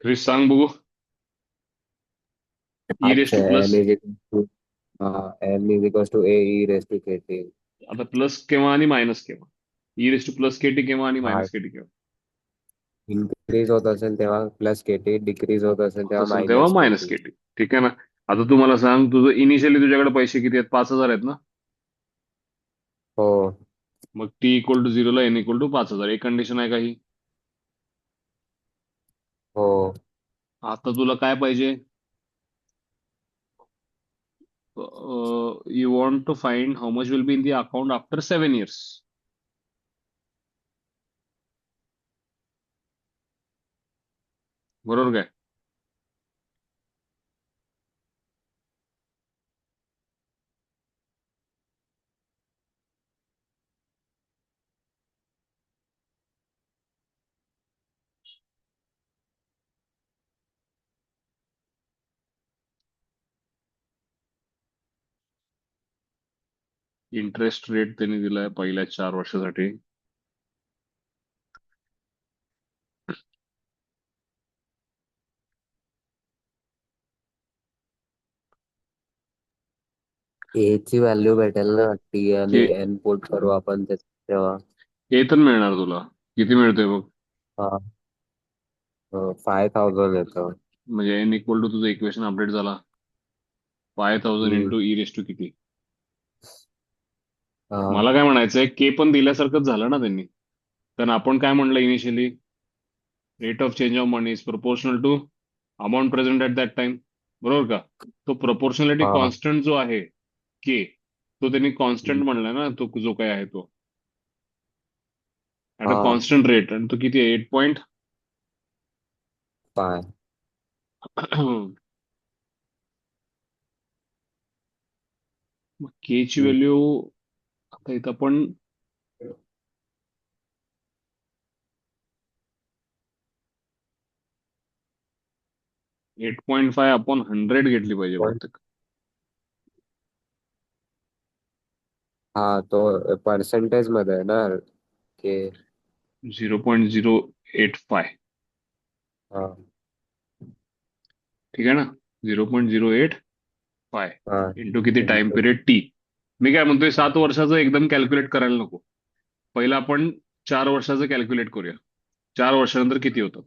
क्रिस सांग बघू. ई रेस अच्छा, two plus, n is equals to a e raised to kt. आता प्लस केव्हा आणि मायनस केव्हा, e raise to plus k t केव्हा आणि हा, मायनस केटी केव्हा. इन्क्रीज होत असेल तेव्हा प्लस केटी, डिक्रीज होत असेल तेव्हा असेल तेव्हा मायनस मायनस केटी. केटी. ठीक आहे ना. आता तू मला सांग, तुझं इनिशियली तुझ्याकडे पैसे किती आहेत, 5,000 आहेत ना. हो मग टी इक्वल टू 0 ला एन इक्वल टू 5,000 एक कंडिशन आहे का ही. हो. आता तुला काय पाहिजे, you want to find how much will be in the account after 7 years. बरोबर काय. इंटरेस्ट रेट त्यांनी दिलाय पहिल्या 4 वर्षासाठी. ए ची व्हॅल्यू भेटेल ना, टी आणि के एन पुट करू आपण तेव्हा. ए तर मिळणार तुला. किती मिळतोय बघ, हा, 5,000 येतं. म्हणजे एन इक्वल टू तुझं इक्वेशन अपडेट झाला 5,000 हम्म. इंटू ई रेस टू किती. हा, मला काय म्हणायचंय, के पण दिल्यासारखंच झालं ना त्यांनी. कारण आपण काय म्हणलं initially, rate of change of money is proportional to amount present at that time. बरोबर का. तो प्रोपोर्शनॅलिटी हा, कॉन्स्टंट जो आहे के, तो त्यांनी कॉन्स्टंट म्हणलाय ना, तो जो काय आहे तो ऍट अ हा, कॉन्स्टंट रेट. आणि तो किती आहे, 8 5. मग के ची व्हॅल्यू आता इथं आपण 8.5 आपण 100 घेतली पाहिजे बहुतेक. हा, तो पर्सेंटेज मध्ये आहे ना के. 0.085. हा, ठीक आहे ना. 0.085 हा, इंटू किती, टाइम पिरियड टी. मी काय म्हणतोय, 7 वर्षाचं एकदम कॅल्क्युलेट करायला नको. पहिलं आपण 4 वर्षाचं कॅल्क्युलेट करूया. 4 वर्षानंतर किती होतात.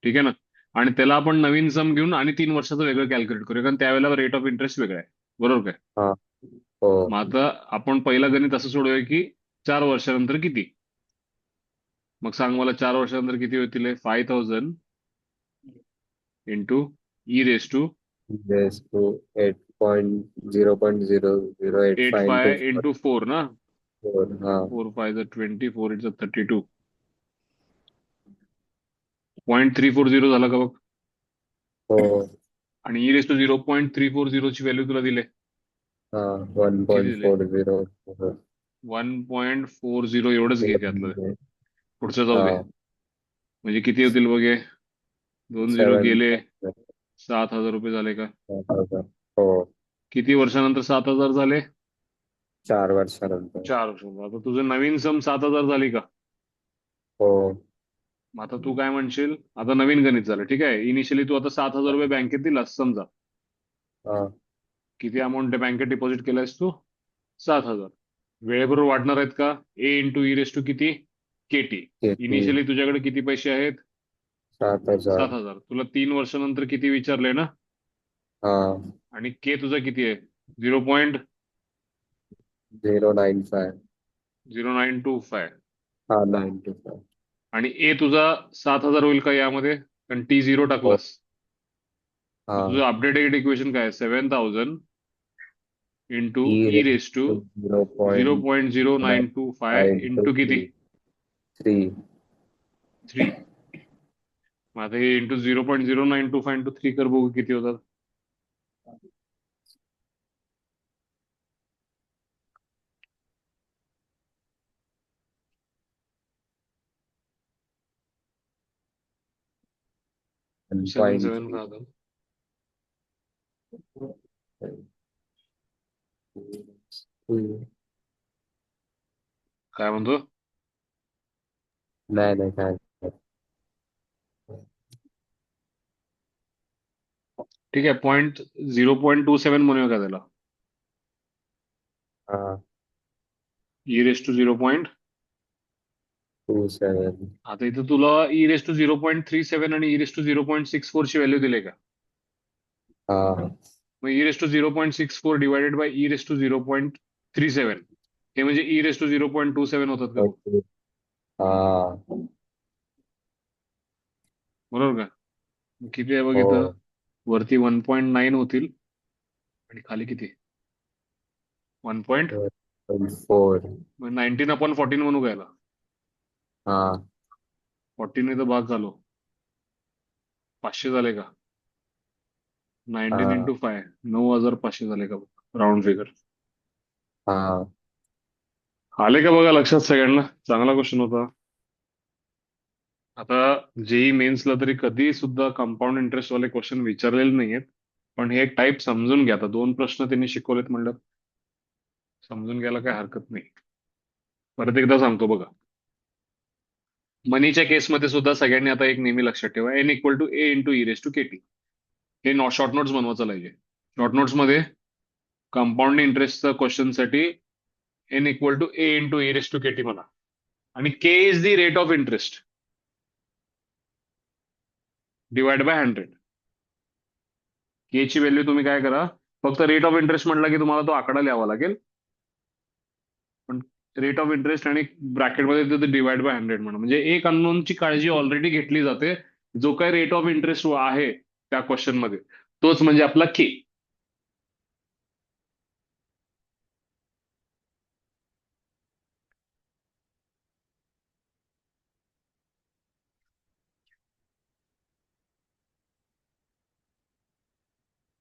ठीक आहे ना. आणि त्याला आपण नवीन सम घेऊन आणि 3 वर्षाचं वेगळं कॅल्क्युलेट करूया, कारण त्यावेळेला रेट ऑफ इंटरेस्ट वेगळा आहे. बरोबर काय? हा हो मग आता आपण पहिला गणित असं सोडूया की 4 वर्षानंतर किती. मग सांग मला 4 वर्षानंतर किती होतील. 5000 into e raise to raise to 8.0.0085 into 85 into 4 ना. 4 हा 4 5 20, 4 8 32. 0.340 झाला का बघ. हो आणि ई रेस टू 0.340 ची व्हॅल्यू तुला दिले. हा वन किती पॉईंट दिले? फोर झिरो 1.40 एवढंच घे त्यातलं. पुढचं जाऊ दे. हा म्हणजे किती होतील बघ हे. 2 झिरो सेवन गेले. 7,000 रुपये झाले का. हो किती वर्षानंतर 7,000 झाले. 4 वर्षानंतर 4 वर्ष. आता तुझं नवीन सम 7,000 झाली का. हो मग आता तू काय म्हणशील. आता नवीन गणित झालं. ठीक आहे. इनिशियली तू आता 7,000 रुपये बँकेत दिलास समजा. हा किती अमाऊंट बँकेत डिपॉझिट केलायस तू. 7,000. वेळेबरोबर वाढणार आहेत का. ए इंटू ई रेस टू किती. केटी. किती इनिशियली तुझ्याकडे किती पैसे आहेत. 7,000 7,000. तुला 3 वर्षानंतर किती विचारले ना. हा आणि के तुझा किती आहे. 0.0925. 0.95 हा 95 आणि ए तुझा 7,000 होईल का यामध्ये. कारण टी 0 हो टाकलास. हा मग तुझं अपडेटेड इक्वेशन काय आहे. 7,000 into e e raise to zero zero point point zero nine nine two five five into किती. 3 3. मग आता हे इंटू 0.0925 इंटू 3 कर बघू किती होतात. वन 7 पॉईंट 7 राहतात. काय म्हणतो. नाही नाही काय नाही. ठीक आहे. 0.27 म्हणूया का त्याला. हा ई रेस टू 0. 27 आता इथं तुला ई रेस टू 0.37 आणि ई रेस टू 0.64 ची व्हॅल्यू दिली का. हा मग e raise to 0.64 divided by e raise to 0.37. हे म्हणजे ई रेस टू 0.27 होतात का बघ. ओके हा बरोबर का. मग किती आहे बघ हो इथं. वरती 1.9 होतील. आणि खाली किती. 1. 4 मग 19/14 म्हणू घ्यायला. हा 14 इथं भाग झालो. 500 झाले का. 19 हा इंटू 5 9,500 झाले का बघ. Round figure. हा आले का बघा लक्षात सगळ्यांना. चांगला क्वेश्चन होता. आता जेई मेन्सला तरी कधी सुद्धा कंपाऊंड इंटरेस्ट वाले क्वेश्चन विचारलेले नाहीयेत. पण हे एक टाईप समजून घ्या. आता 2 प्रश्न त्यांनी शिकवलेत म्हणलं समजून घ्यायला काय हरकत नाही. परत एकदा सांगतो बघा. मनीच्या केसमध्ये सुद्धा सगळ्यांनी आता एक नेहमी लक्षात ठेवा. N equal to a into e raise to k t. हे शॉर्ट नोट्स बनवायचं पाहिजे. शॉर्ट नोट्स मध्ये कंपाऊंड इंटरेस्टच्या क्वेश्चनसाठी n equal to a into e raise to k t म्हणा. आणि k is the rate of interest divide by 100. K ची value तुम्ही काय करा. फक्त रेट ऑफ इंटरेस्ट म्हटलं की तुम्हाला तो आकडा लिहावा लागेल. पण रेट ऑफ इंटरेस्ट आणि ब्रॅकेटमध्ये डिवाइड बाय 100 म्हणा. म्हणजे एक अननोनची काळजी ऑलरेडी घेतली जाते. जो काही रेट ऑफ इंटरेस्ट आहे त्या क्वेश्चन मध्ये तोच म्हणजे आपला के.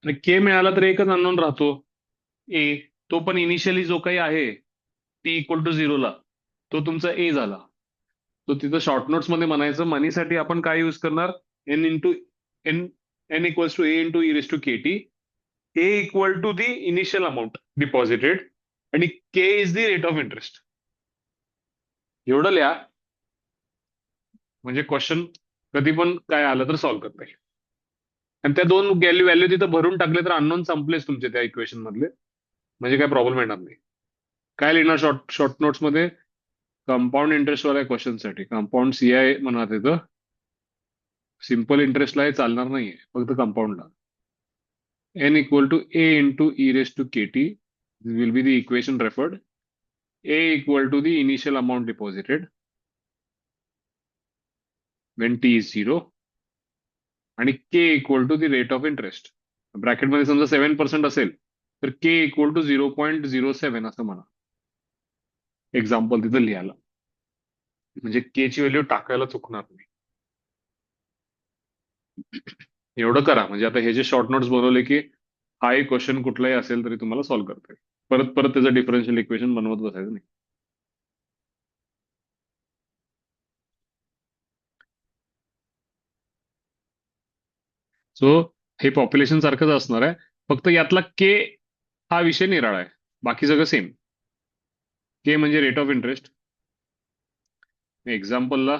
आणि के मिळाला तर एकच अननोन राहतो. ए. तो पण इनिशियली जो काही आहे टी इक्वल टू 0ला तो तुमचा ए झाला. तो तिथं शॉर्ट नोट्स मध्ये म्हणायचं. मनीसाठी आपण काय यूज करणार. N into n n equals to a into e raise to k t. A equal to the initial amount deposited आणि k is the rate of interest. एवढं लिहा. म्हणजे क्वेश्चन कधी पण काय आलं तर सॉल्व्ह करता येईल. आणि त्या दोन व्हॅल्यू तिथं भरून टाकले तर अननोन संपलेच तुमचे त्या इक्वेशन मधले. म्हणजे काय प्रॉब्लेम येणार नाही. काय लिहिणार शॉर्ट नोट्स मध्ये. कंपाऊंड इंटरेस्ट वाल्या क्वेश्चन साठी कंपाऊंड CI म्हणत येतं. सिम्पल इंटरेस्टला हे चालणार नाहीये, फक्त कंपाऊंडला. n equal to a into e raised to kt will be the equation referred. A equal to the initial amount deposited when t is 0 आणि k equal to the rate of interest. ब्रॅकेटमध्ये समजा 7% असेल तर k equal to 0.07 असं म्हणा. Example तिथं लिहायला, म्हणजे k ची व्हॅल्यू टाकायला चुकणार नाही. एवढं करा, म्हणजे आता हे जे शॉर्ट नोट्स बनवले की हा एक क्वेश्चन कुठलाही असेल तरी तुम्हाला सॉल्व्ह करता येईल. परत परत त्याचं डिफरन्शियल इक्वेशन बनवत बसायचं नाही. सो हे पॉप्युलेशन सारखंच असणार आहे, फक्त यातला के हा विषय निराळा आहे, बाकी सगळं सेम. के म्हणजे रेट ऑफ इंटरेस्ट. एक्झाम्पलला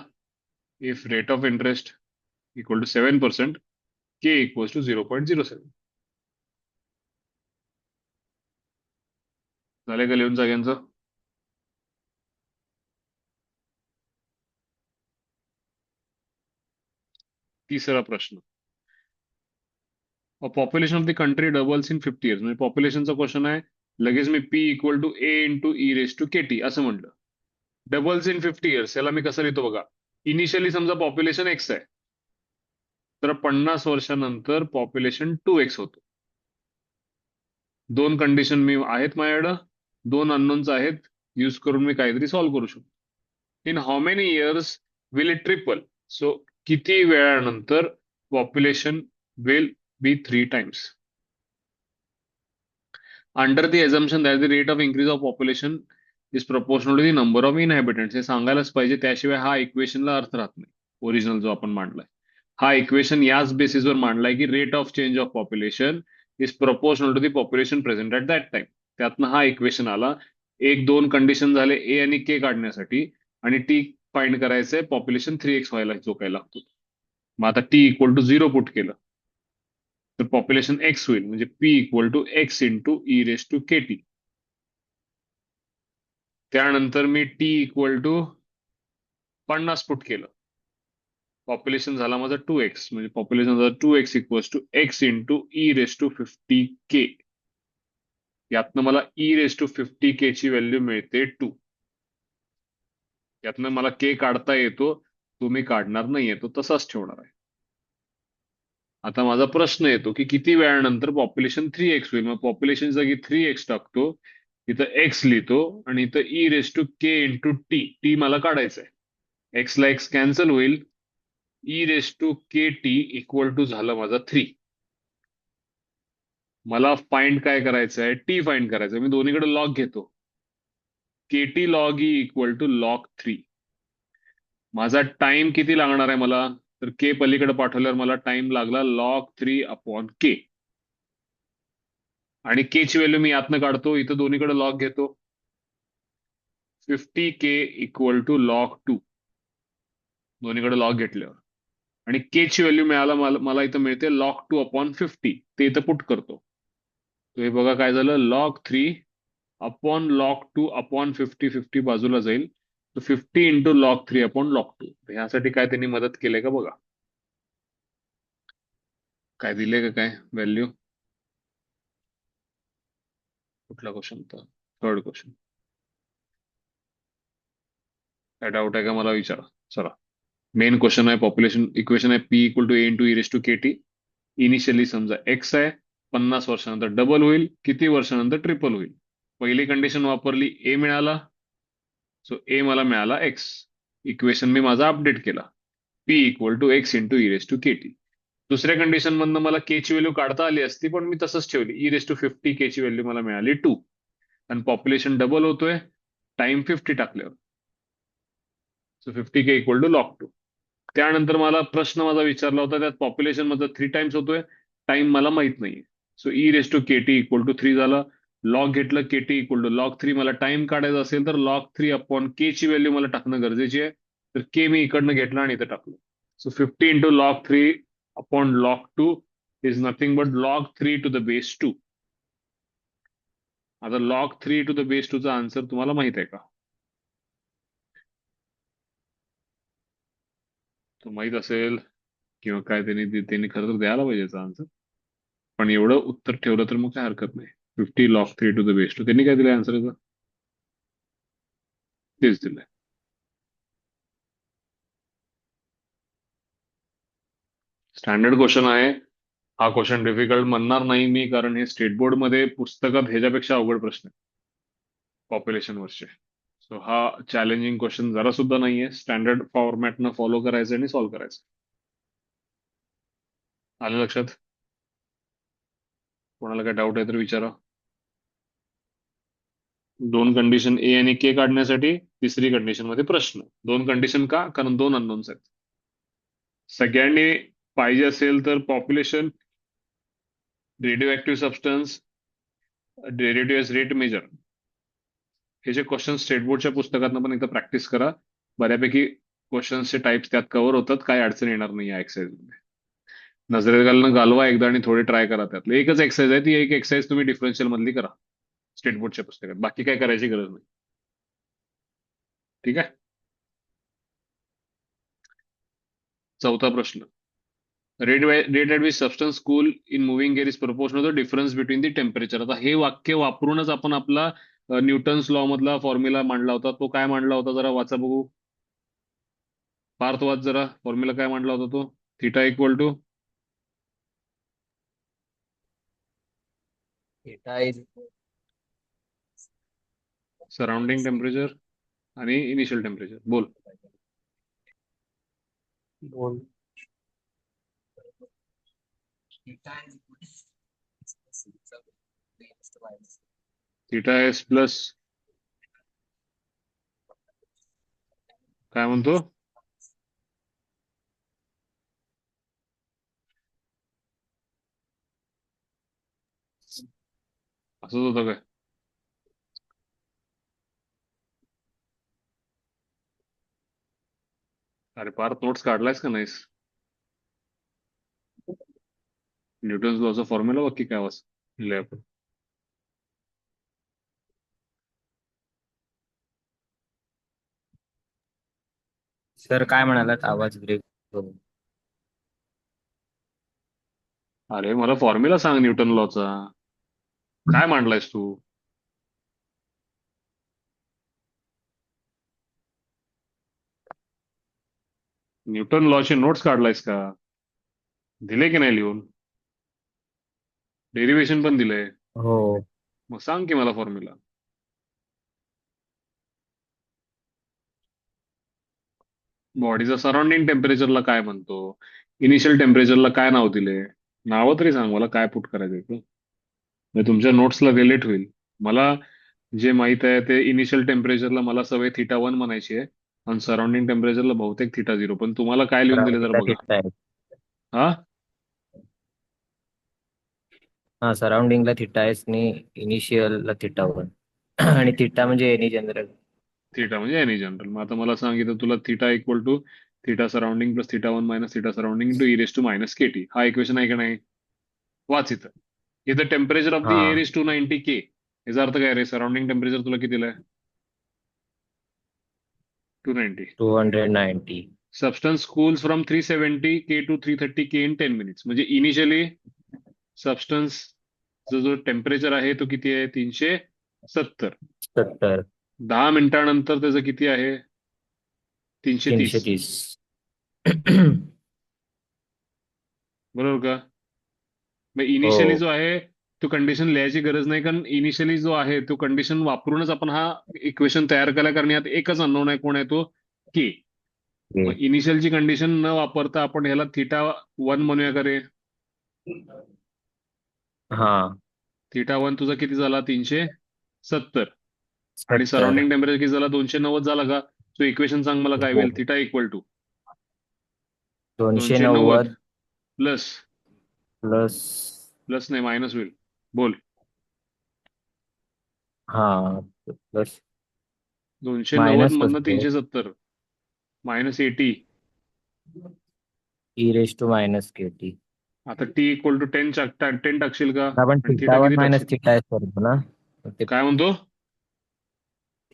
if rate of interest equal to 7%, k equals to 0.07. झाले का लिहून सगळ्यांचं? तिसरा प्रश्न, population of the country doubles in 50 years. म्हणजे पॉप्युलेशनचा क्वेश्चन आहे, लगेच मी p equal to a into e raise to k t असं म्हटलं. डबल्स इन 50 इयर्स याला मी कसं लिहितो बघा. इनिशियली समजा पॉप्युलेशन एक्स आहे, तर 50 वर्षानंतर पॉप्युलेशन 2x होतं. दोन कंडिशन मी आहेत माझ्याकडं, दोन अननोन्स आहेत, यूज करून मी काहीतरी सॉल्व्ह करू शकतो. In how many years will it triple. So किती वेळानंतर population will be 3 times. Under the assumption that the rate of increase of population is proportional to the number of inhabitants. हे सांगायलाच पाहिजे, त्याशिवाय हा इक्वेशनला अर्थ राहत नाही. ओरिजिनल जो आपण मांडलाय हा इक्वेशन याच बेसिसवर मांडलाय की rate of change of population is proportional to the population present at that time. त्यातनं हा इक्वेशन आला. एक दोन कंडिशन झाले ए आणि के काढण्यासाठी, आणि टी फाइंड करायचंय पॉप्युलेशन 3x व्हायला जो काय लागतो. मग आता टी इक्वल टू 0 पुट केलं तर पॉप्युलेशन एक्स होईल, म्हणजे p equal to x into e raise to k t. त्यानंतर मी टी इक्वल टू 50 पुट केलं, पॉप्युलेशन झाला माझं 2x, म्हणजे पॉप्युलेशन झालं 2x equals to x into e raise to 50k. यातनं मला ई रेस टू 50k ची व्हॅल्यू मिळते 2. यातनं मला के काढता येतो, तो मी काढणार नाहीये, तो तसाच ठेवणार आहे. आता माझा प्रश्न येतो की किती वेळानंतर पॉप्युलेशन 3x होईल. मग पॉप्युलेशन जागी 3x टाकतो, इथं x लिहितो आणि इथं e raise to k into t मला काढायचं आहे. एक्स ला एक्स कॅन्सल होईल, e raise to k t equal to झालं माझा 3. मला फाइंड काय करायचं आहे, टी फाइंड करायचं आहे. मी दोन्हीकडे लॉग घेतो, k t log e equal to log 3. माझा टाइम किती लागणार आहे मला, तर के पलीकडे पाठवल्यावर मला टाइम लागला लॉग 3 अपॉन के. आणि के ची व्हॅल्यू मी यातनं काढतो, इथं दोन्हीकडे लॉग घेतो. 50k इक्वल टू लॉग 2, दोन्हीकडे लॉग घेतल्यावर. आणि के ची व्हॅल्यू मिळाला मला इथं मिळते लॉग 2 अपॉन 50. ते इथं पुट करतो. तो हे बघा काय झालं, लॉग 3 अपॉन लॉग 2 अपॉन 50 बाजूला जाईल, तर 50 इंटू लॉग 3 अपॉन लॉग 2. ह्यासाठी काय त्यांनी मदत केली का बघा, काय दिले का काय व्हॅल्यू. कुठला क्वेश्चन होता, थर्ड क्वेश्चन. काय डाऊट आहे का मला विचारा. चला, मेन क्वेश्चन आहे, पॉप्युलेशन इक्वेशन आहे p equal to a into e raise to k t. Initially समजा एक्स आहे, 50 वर्षानंतर डबल होईल, किती वर्षानंतर ट्रिपल होईल. पहिली कंडिशन वापरली, ए मिळाला, सो ए मला मिळाला एक्स. इक्वेशन मी माझा अपडेट केला, p equal to x into e raise to k t. दुसऱ्या कंडिशन मधनं मला के ची व्हॅल्यू काढता आली असती, पण मी तसंच ठेवली. ई रेस टू 50k ची व्हॅल्यू मला मिळाली 2, आणि पॉप्युलेशन डबल होतोय टाइम 50 टाकल्यावर. So 50k equal to log 2. त्यानंतर मला प्रश्न माझा विचारला होता, त्यात पॉप्युलेशन माझं 3 टाइम्स होतोय, टाइम मला माहित नाहीये. So e raise to k t equal to 3 झालं. लॉग घेतलं, k t equal to log 3. मला टाइम काढायचा असेल तर लॉग 3 अपॉन के ची व्हॅल्यू मला टाकणं गरजेची आहे, तर के मी इकडनं घेतलं आणि इथं टाकलं. So 50 into log 3 upon log 2 is nothing but log 3 to the base 2. आता लॉग 3 टू द बेस 2 चा आन्सर तुम्हाला माहित आहे का? तो माहित असेल किंवा काय त्यांनी खरं तर द्यायला पाहिजे आन्सर. पण एवढं उत्तर ठेवलं तर मग काय हरकत नाही. 50 log 3 to the base 2. त्यांनी काय दिलं आन्सर याचं? तेच दिलंय. स्टँडर्ड क्वेश्चन आहे. हा क्वेश्चन डिफिकल्ट म्हणणार नाही मी, कारण हे स्टेट बोर्ड मध्ये पुस्तकात ह्याच्यापेक्षा अवघड प्रश्न आहे पॉप्युलेशन वरचे. सो हा चॅलेंजिंग क्वेश्चन जरा सुद्धा नाहीये. स्टँडर्ड फॉर्मॅटनं फॉलो करायचं आणि सॉल्व्ह करायचं. आलं लक्षात? कोणाला काय डाऊट आहे तर विचारा. 2 कंडिशन ए आणि के काढण्यासाठी तिसरी कंडिशन मध्ये प्रश्न. 2 कंडिशन का? कारण 2 अननोन्स आहेत. सगळ्यांनी पाहिजे असेल तर population, radio active substance, radio rate major, हे जे क्वेश्चन स्टेट बोर्डच्या पुस्तकातनं पण एकदा प्रॅक्टिस करा. बऱ्यापैकी क्वेश्चन्सचे टाइप्स त्यात कव्हर होतात. काय अडचण येणार नाही या एक्सरसाइज मध्ये. नजरेत घालवा एकदा आणि थोडे ट्राय करा. त्यातलं एकच एक्सरसाइज आहे, ती एक एक्सरसाइज तुम्ही डिफरन्शियल मधली करा स्टेट बोर्डच्या पुस्तकात. बाकी काय करायची गरज नाही. ठीक आहे. चौथा प्रश्न. Rate at which substance cool in moving air is proportional to the difference between the temperature. आता हे वाक्य वापरूनच आपण आपला न्यूटन्स लॉ मधला फॉर्म्युला मांडला होता. तो काय मांडला होता जरा वाचा बघू. पार्थ वाच जरा. फॉर्म्युला काय मांडला होता तो? Theta equal to theta is surrounding temperature आणि इनिशियल टेम्परेचर. बोल. 2 थिटा एस प्लस काय म्हणतो? असंच होतं काय? अरे पार्थ नोट्स काढलायस का नाहीस? न्यूटन्स लॉचा फॉर्म्युला बाकी काय लिहिलंय आपण? सर काय म्हणालात? आवाज ब्रेक होतो. अरे मला फॉर्म्युला सांग न्यूटन लॉचा. काय मांडलायस तू? न्यूटन लॉचे नोट्स काढलायस का? दिले की नाही लिहून? डेरिव्हेशन पण दिलंय. हो. मग सांग की मला फॉर्म्युला. बॉडीचा सराउंडिंग टेम्परेचरला काय म्हणतो? इनिशियल टेम्परेचरला काय नाव दिले? नावं तरी सांग मला, काय पुट करायचंय ते. म्हणजे तुमच्या नोट्सला रिलेट होईल. मला जे माहित आहे ते इनिशियल टेम्परेचरला मला सवय थिटा 1 म्हणायची आहे आणि सराउंडिंग टेम्परेचरला बहुतेक थिटा 0. पण तुम्हाला काय लिहून दिले जर सराउंडिंगला बघा. थिटा आहे. हा हा, सराउंडिंगला थिटा आहे आणि इनिशियलला थिटा 1 आणि थिटा म्हणजे एनी जनरल. थिटा म्हणजे एनी जनरल. मग आता मला सांगितलं तुला theta equal to theta surrounding plus theta 1 minus theta surrounding to e raise to minus k t. हा इक्वेशन आहे का नाही? वाच इथं. इथं टेम्परेचर ऑफ द हा. Air is 290 k. याचा अर्थ काय रे? सराउंडिंग टेम्परेचर तुला किती दिलंय? 290. 290. Substance cools from 370 k to 330 k in 10 minutes. म्हणजे इनिशियली सबस्टन्स जो टेम्परेचर आहे तो किती आहे? 370. 70. 10 मिनिटानंतर त्याचं किती आहे? 330. 330. बरोबर का? मग हो. इनिशियली जो आहे तो कंडिशन लिहायची गरज नाही, कारण इनिशियली जो आहे तो कंडिशन वापरूनच आपण हा इक्वेशन तयार केला. कारण यात एकच अननोन आहे. कोण आहे तो? के. मग इनिशियलची कंडिशन न वापरता आपण ह्याला थिटा 1 म्हणूया का रे? हा. थिटा 1 तुझा किती झाला? 370. आणि 70. सराउंडिंग टेम्परेचर किती झाला? 290 झाला का? तो इक्वेशन सांग मला काय हो. होईल? Theta equal to 290 plus plus plus नाही मायनस होईल. बोल. हा प्लस 290 मायनस मधनं कसं 370 minus 80. E raise to minus k t. आता टी इक्वल टू 10 टाकशील का? आपण आणि थिटा थिटा 1 किती मायनस टाकशील? थिटा एस करतो ना. ते काय म्हणतो?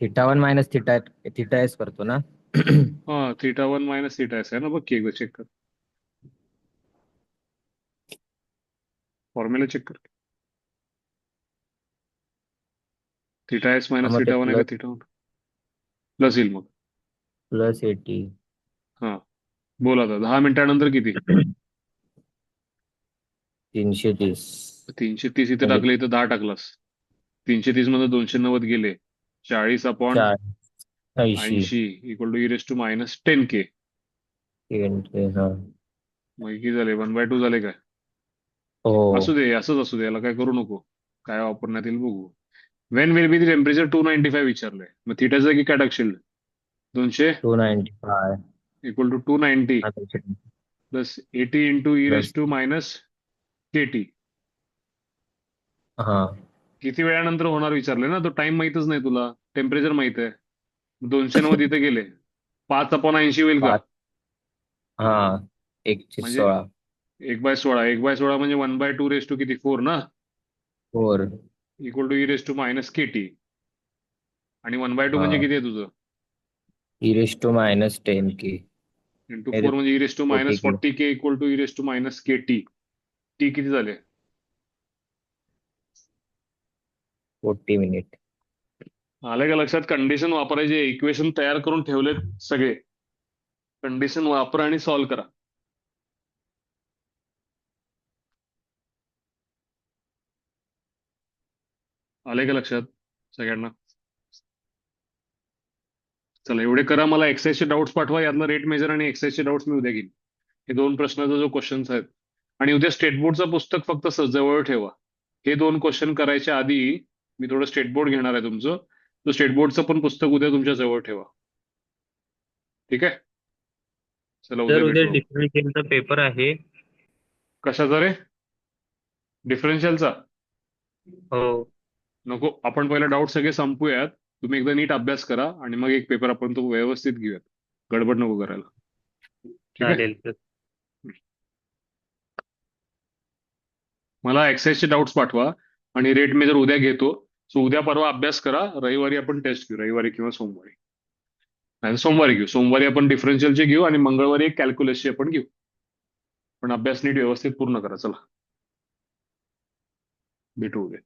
थिटा 1 मायनस थिटा एस करतो ना. हा, θ1 मायनस θs आहे ना, बघ की एकदा चेक कर, फॉर्म्युला चेक कर. θs मायनस मग ते θ1 आहे का θ1 प्लस येईल मग. प्लस 80. हा, बोल आता 10 मिनिटानंतर किती? 330. 330 इथे म्हणजे टाकले, इथं 10 टाकलास. 330 मध्ये 290 गेले, 40/80 80. Equal to e raise to minus 10K. हा. मग किती झाले? 1/2 झाले काय? असू हो. दे, असंच असू दे, याला काय करू नको. काय वापरण्यात येईल बघू. Wien will be the temperature 295 विचारलंय, मग थिटाच्या जागी काय टाकशील? 200 295. इक्वल टू 290 आता plus 80 into e raise plus. To minus KT. हा. किती वेळानंतर होणार विचारलंय ना, तो टाइम माहितच नाही तुला, टेम्परेचर माहित आहे. 290 इथे गेले, 5/80 होईल का? 5. हा. 1 ची म्हणजे 16. 1/16, 1/16 म्हणजे 1/2 रेस टू किती? 4 ना, 4. Equal to e raise to minus KT. आणि 1/2 हा. म्हणजे किती आहे तुझं? e−10k. इंटू हे 4 म्हणजे e raise to minus 40k. 40K equal to e raise to minus KT. T किती झाले? 40 मिनिट. आलं का लक्षात? कंडिशन वापरायचे, इक्वेशन तयार करून ठेवलेत सगळे, कंडिशन वापरा आणि सॉल्व्ह करा. आले का लक्षात सगळ्यांना? चला एवढे करा. मला एक्सरसाइजचे डाऊट्स पाठवा, यातलं रेट मेजर आणि एक्सरसाइजचे डाऊट्स मी उद्या घेईन. हे 2 प्रश्नाचा जो क्वेश्चन्स आहेत. आणि उद्या स्टेट बोर्डचं पुस्तक फक्त जवळ ठेवा. हे 2 क्वेश्चन करायच्या आधी मी थोडं स्टेट बोर्ड घेणार आहे तुमचं, तो स्टेट बोर्डचं पण पुस्तक उद्या तुमच्या जवळ ठेवा. ठीक आहे, चला सर उद्या उद्या भेटू आपण. डिफरन्शियलचा पेपर आहे. कशाचा रे? डिफरन्शियलचा? हो. नको, आपण पहिला डाऊट सगळे संपूयात. तुम्ही एकदा नीट अभ्यास करा आणि मग एक पेपर आपण तो व्यवस्थित घेऊयात. गडबड नको करायला. ठीक आहे, चालेल सर. मला एक्सरसाइजचे डाऊट्स पाठवा आणि रेट मेजर उद्या घेतो. सो उद्या परवा अभ्यास करा, रविवारी आपण टेस्ट घेऊ, रविवारी किंवा सोमवारी. नाही सोमवारी घेऊ, सोमवारी आपण डिफरन्शियलचे घेऊ आणि मंगळवारी एक कॅल्क्युलसचे आपण घेऊ. पण अभ्यास नीट व्यवस्थित पूर्ण करा. चला भेटू उद्या.